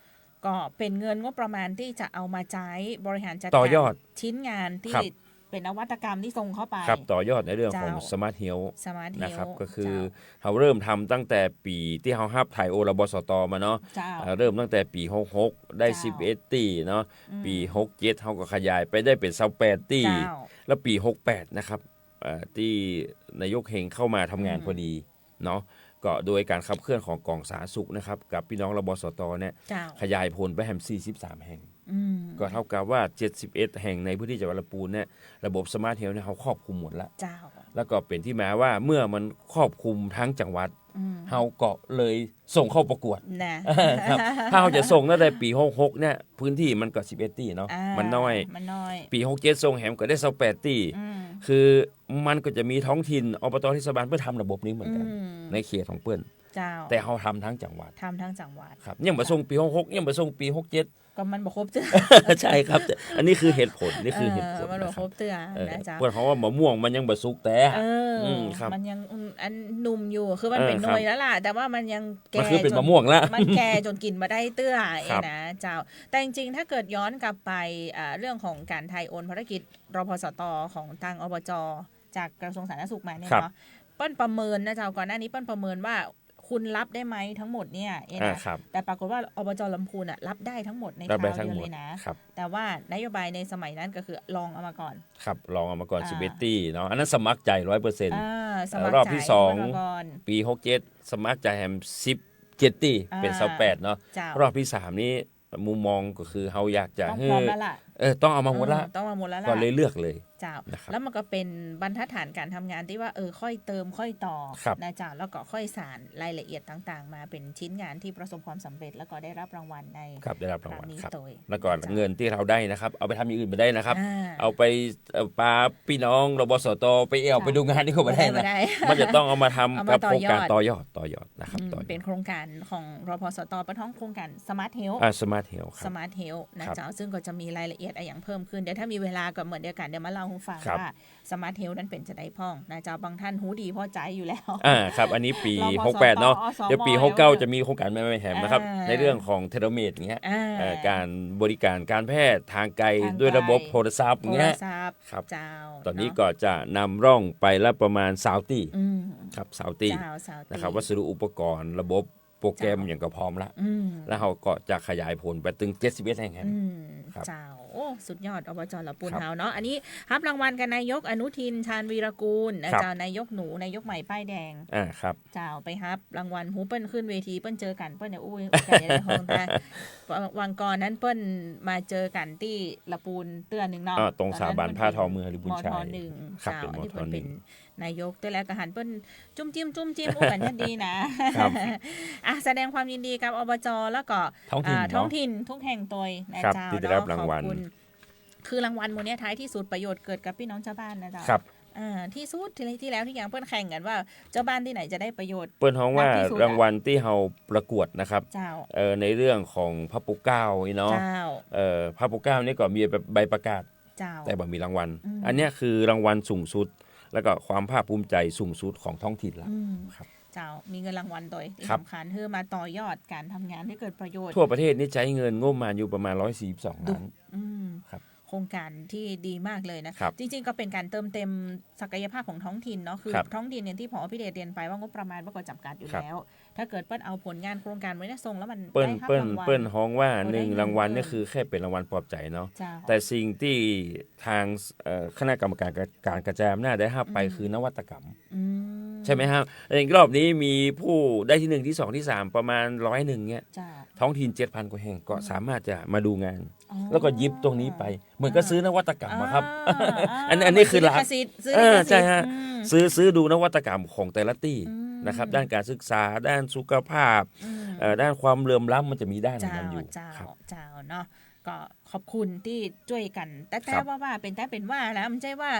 ก็เป็นเงินงบประมาณที่จะเอามาใช้บริหารจัด ต่ การ อยอด ชิ้นงานที่ ครับ เป็นนวัตกรรมที่ส่งเข้าไป ครับต่อยอดในเรื่องของ เจ้า สมาร์ทเฮล สมาร์ทเฮล นะครับก็คือเขาเริ่มทำตั้งแต่ปีที่เขาฮับถ่ายโอระบสตมาเนาะ เจ้า เริ่มตั้งแต่ปี66ได้ เจ้า 11ตีเนาะ อืม ปี67เขาก็ขยายไปได้เป็น28ตี เจ้า แล้วปี68นะครับที่นายกเฮงเข้ามาทำงานพอดีเนาะก็โดยการขับเคลื่อนของกองสาธารณสุขนะครับกับพี่น้องระบสตเนี่ย เจ้า ขยายผลไปแห่ง43 แห่ง อืม ก็เท่ากับว่า71แห่งในพื้นที่จังหวัดลำพูนเนี่ยระบบสมาร์ทเฮลท์เนี่ยเขาครอบคลุมหมดแล้ว เจ้า แล้วก็เป็นที่มาว่าเมื่อมันครอบคลุมทั้งจังหวัด เฮาก็เลยส่งเข้าประกวด นะครับ ถ้าเราจะส่งตั้งแต่ปี66เนี่ยพื้นที่มันก็11ที่เนาะมันน้อย ปี67ส่งแหมก็ได้28ที่คือมันก็จะมีท้องถิ่นอบตเทศบาลเพื่อทำระบบนี้เหมือนกันในเขตของเปิ้นแต่เฮาทำทั้งจังหวัดครับยังบ่ส่งปี66ยังบ่ส่งปี67ก็มันบ่ครบเตื้อ ใช่ครับอันนี้คือเหตุผลนี่คือเหตุผล มันบ่ครบเตื้อนะจ๊ะเพิ่นเขาว่ามะม่วงมันยังบ่สุกแต่ครับมันยังอันหนุ่มอยู่คือมันเป็นหน่วยแล้วล่ะแต่ว่ามันยังแก่มันคือเป็นมะม่วงละมันแก่จนกินมาได้เตื้อนะเจ้าแต่จริงๆถ้าเกิดย้อนกลับไปเรื่องของการไทยโอนภารกิจรพสตของทางอบจจากกระทรวงสาธารณสุขมาเนี่ยเนาะเปิ้นประเมินนะเจ้าก่อนหน้านี้เปิ้นประเมินว่าคุณรับได้ไหมทั้งหมดเนี่ยนะแต่ปรากฏว่าอบจลำพูนรับได้ทั้งหมดในคราวเดียวเลยนะแต่ว่านโยบายในสมัยนั้นก็คือลองเอามาก่อนครับลองเอามาก่อน11ตี้เนาะอันนั้นสมัครใจ 100% รอบที่2ปี67สมัครใจแฮม17ตี้เป็น28เนาะรอบที่3นี้มุมมองก็คือเฮาอยากจะให้ต้องเอามาหมดละก็เลยเลือกเลยเจ้าแล้วมันก็เป็นบรรทัดฐานการทำงานที่ว่าค่อยเติมค่อยต่อนะเจ้าแล้วก็ค่อยสานรายละเอียดต่างๆมาเป็นชิ้นงานที่ประสบความสำเร็จแล้วก็ได้รับรางวัลในครับได้รับรางวัลครับแล้วก็เงินที่เราได้นะครับเอาไปทำอย่างอื่นไม่ได้นะครับเอาไปปาพี่น้องรบสตไปไปดูงานที่เขาไม่ได้นะมันจะต้องเอามาทำกับโครงการต่อยอดนะครับเป็นโครงการของรพสตเป็นท้องโครงการสมาร์ทเฮลท์สมาร์ทเฮลท์นะเจ้าซึ่งก็จะมีรายละเอียดอย่างเพิ่มขึ้นเดี๋ยวถ้ามีเวลาก็เหมือนเดียวกันเดี๋ยวมาเล่าให้ฟังว่าสมาร์ทเฮลท์นั้นเป็นจะได้พ้องนะเจ้าบางท่านหูดีพอใจอยู่แล้วครับอันนี้ปี68เนาะเดี๋ยวปี69จะมีโครงการแม่แหมนะครับในเรื่องของเทเลเมดอย่างเงี้ยการบริการการแพทย์ทางไกลด้วยระบบโทรศัพท์อย่างเงี้ยครับตอนนี้ก็จะนำร่องไปละประมาณ20ตี้ครับ20ตี้นะครับวัสดุอุปกรณ์ระบบโปรแกรมอย่างก็พร้อมแล้วเราก็จะขยายผลไปถึง71แห่งครับเจ้าโอ้สุดยอดอบจลำพูนเฮาเนาะอันนี้รับรางวัลกันนายกอนุทินชาญวีรกูลเจ้านายกหนูนายกใหม่ป้ายแดงครับเจ้าไปรับรางวัลหูเปิ้นขึ้นเวทีเปิ้นเจอกันเปิ้นเนี่ยอุ้ยใจในห้องแต่วันก่อนนั้นเปิ้นมาเจอกันที่ละปูนเตือนนึงเนาะตรงสถาบันผ้าทอมือริบุญชัยเจ้าที่เปิ้นเป็นนายกตัวแล้วก็หันเปิ้นจุ้มจิ้มอู้กันยันดีนะแสดงความยินดีกับอบจแล้วก็ท้องถิ่นทุกแห่งตัวนะเจ้าที่ได้รับรางวัลคือรางวัลมูลนี้ท้ายที่สุดประโยชน์เกิดกับพี่น้องชาวบ้านนะเจ้าที่สุดที่แล้วที่อย่างเปิ้นแข่งกันว่าเจ้าบ้านที่ไหนจะได้ประโยชน์เปิ้นฮ้องว่ารางวัลที่เฮาประกวดนะครับในเรื่องของพระปกเกล้าเนาะพระปกเกล้านี่ก็มีใบประกาศแต่บ่มีรางวัลอันนี้คือรางวัลสูงสุดแล้วก็ความภาคภูมิใจสูงสุดของท้องถิ่นละครับเจ้ามีเงินรางวัลโดยที่สำคัญเพื่อมาต่อยอดการทำงานให้เกิดประโยชน์ทั่วประเทศนี่ใช้เงินงบประมาณอยู่ประมาณ142ล้านครับโครงการที่ดีมากเลยนะจริงๆก็เป็นการเติมเต็มศักยภาพของท้องถิ่นเนาะคือท้องถิ่นเนี่ยที่ผอ.พิเดชเรียนไปว่างบประมาณก็จำกัดอยู่แล้วถ้าเกิดเปิ้ลเอาผลงานโครงการไว้ในทรงแล้วมันได้รับรางวัลเปิ้ลฮ้องว่า1รางวัลนี่คือแค่เป็นรางวัลปลอบใจเนาะแต่สิ่งที่ทางคณะกรรมการการกระจายอำนาจได้รับไปคือนวัตกรรมใช่ไหมครับในรอบนี้มีผู้ได้ที่1ที่2ที่3ประมาณ101เนี่ยท้องถิ่น 7,000 กว่าแห่งก็สามารถจะมาดูงานแล้วก็ยิบตรงนี้ไปเหมือนก็ซื้อนวัตกรรมมาครับอันนี้คือหลักใช่ฮะซื้อดูนวัตกรรมของแต่ละที่นะครับด้านการศึกษาด้านสุขภาพด้านความเหลื่อมล้ำมันจะมีด้านนั้นอยู่ครับเจ้าเนาะก็ขอบคุณที่ช่วยกันแต่ว่าเป็นว่าแล้วไม่ใช่ว่า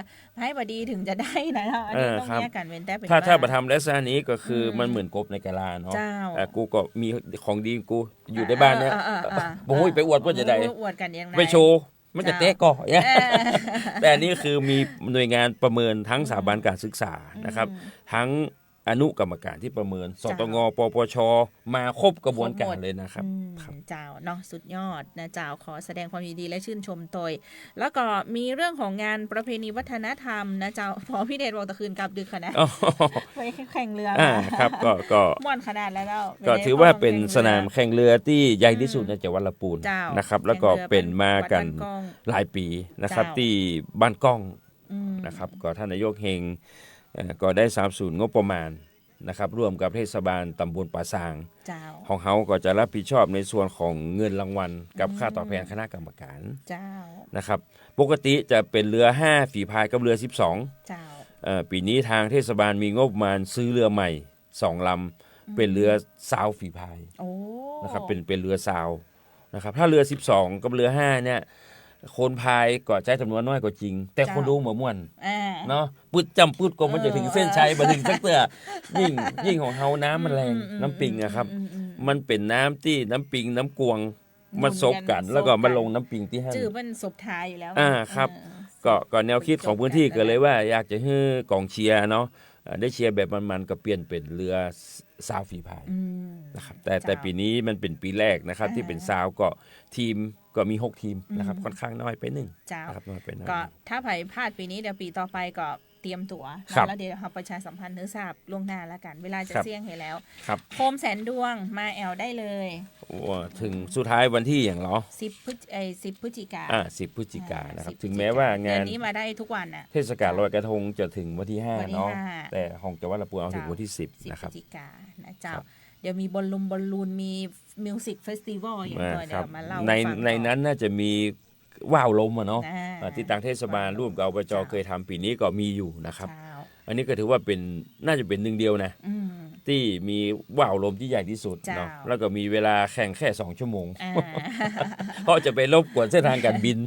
ให้บดีถึงจะได้นะอันนี้ต้องแยกกันเป็นแต่เป็นถ้าประทำลักษณะนี้ก็คือมันเหมือนกบในกะลาเนาะกูก็มีของดีกูอยู่ในบ้านเนี่ยโอ้ยไปอวดว่าจะได้อวดกันยังไงไปโชว์มันจะเตะก่อแต่อันนี้คือมีหน่วยงานประเมินทั้งสถาบันการศึกษานะครับทั้งอนุกรรมการที่ประเมินสตง.ปปช.มาครบกระบวนการเลยนะครับเจ้าเนาะสุดยอดนะเจ้าขอแสดงความยินดีและชื่นชมตัวแล้วก็มีเรื่องของงานประเพณีวัฒนธรรมนะเจ้าพอพี่เดชบอกตะคืนกลับดึกขนาดไปแข่งเรือครับก็ม่วนขนาดแล้วก็ถือว่าเป็นสนามแข่งเรือที่ใหญ่ที่สุดในจังหวัดลำพูนนะครับแล้วก็เป็นมากันหลายปีนะครับที่บ้านก้องนะครับก็ท่านนายกเฮงก็ได้30งบประมาณนะครับร่วมกับเทศบาลตำบลป่าซางของเขาก็จะรับผิดชอบในส่วนของเงินรางวัลกับค่าตอบแทนคณะกรรมการนะครับปกติจะเป็นเรือ5ฝีพายกับเรือ12ปีนี้ทางเทศบาลมีงบประมาณซื้อเรือใหม่2ล เป็นเรือซาวฝีพาย โอ้ นะครับเป็นเรือซาวนะครับถ้าเรือ 12 กับเรือ 5 เนี่ยคนพายก็ใช้จำนวนน้อยกว่าจริง แต่คนดูเหมือนม่วน อ่า เนาะปืดจำปืดก็มันจะถึงเส้นชัยมาถึงสักเตือยิ่งของเฮาน้ำมันแรงน้ำปิงอะครับ มันเป็นน้ำที่น้ำปิงน้ำกวงมาซบกัน แล้วก็มาลงน้ำปิงที่ห้าง จื่อมันศพทายอยู่แล้ว ครับ ก็แนวคิดของพื้นที่เกิดเลยว่าอยากจะให้กองเชียร์เนาะได้เชียร์แบบมันๆก็เปลี่ยนเป็นเรือซาวฝีพายนะครับแต่ปีนี้มันเป็นปีแรกนะครับที่เป็นซาวก็ทีมก็มี6ทีมนะครับค่อนข้างน้อยไป1 เจ้า นะครับน้อยไปหน่อย ก็ถ้าไผ่พลาดปีนี้เดี๋ยวปีต่อไปก็เตรียมตั๋ว ครับ แล้วเดี๋ยวเราประชาสัมพันธ์เนื้อทราบล่วงหน้าแล้วกัน เวลาจะ ครับ เสี่ยงให้แล้ว ครับ โคมแสนดวงมาแอลได้เลย ถึงสุดท้ายวันที่อย่างเหรอ 10 พฤศจิกา 10 พฤศจิกายนนะครับ 10 ถึงแม้ว่างาน เดือนนี้มาได้ทุกวันน่ะ เทศกาลลอยกระทงจะถึงวันที่ วันที่ 5เนาะ 5 แต่ของจังหวัดลำพูนเอาถึงวันที่ 10 10 นะค พ รั ฤ บ ศจิกานะเจ้า ครับ เดี๋ยวมีบอลลูนมีมิวสิกเฟสติวัลอย่างเงี้ย ค เดี๋ รั ย บ วมาเล่า ใน ให้ฟัง ใน ก่อ นั้นน่าจะมีว่าวลมอะเนาะ อ่า ที่ต่างเทศบาลร่วมกับอบจเคยทำปีนี้ก็มีอยู่นะครับ เจ้า อันนี้ก็ถือว่าเป็นน่าจะเป็นหนึ่งเดียวนะ อืม ที่มีว่าวลมที่ใหญ่ที่สุดเนาะ เจ้า แล้วก็มีเวลาแข่งแค่ 2 ชั่วโมง อ่า เพราะจะไปรบกวนเส้นทางการบิน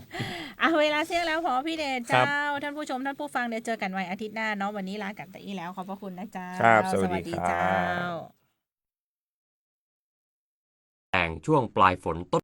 เวลาเสี่ยงแล้วพอพี่เดช ครั เจ้า บ ท่านผู้ชมท่านผู้ฟังเดี๋ยวเจอกันวันอาทิตย์หน้าเนาะวันนี้ลากันแต่อีแล้วขอบพระคุณนะเจ้า ครับสวัสดีครับ เจ้า แรงช่วงปลายฝนต้น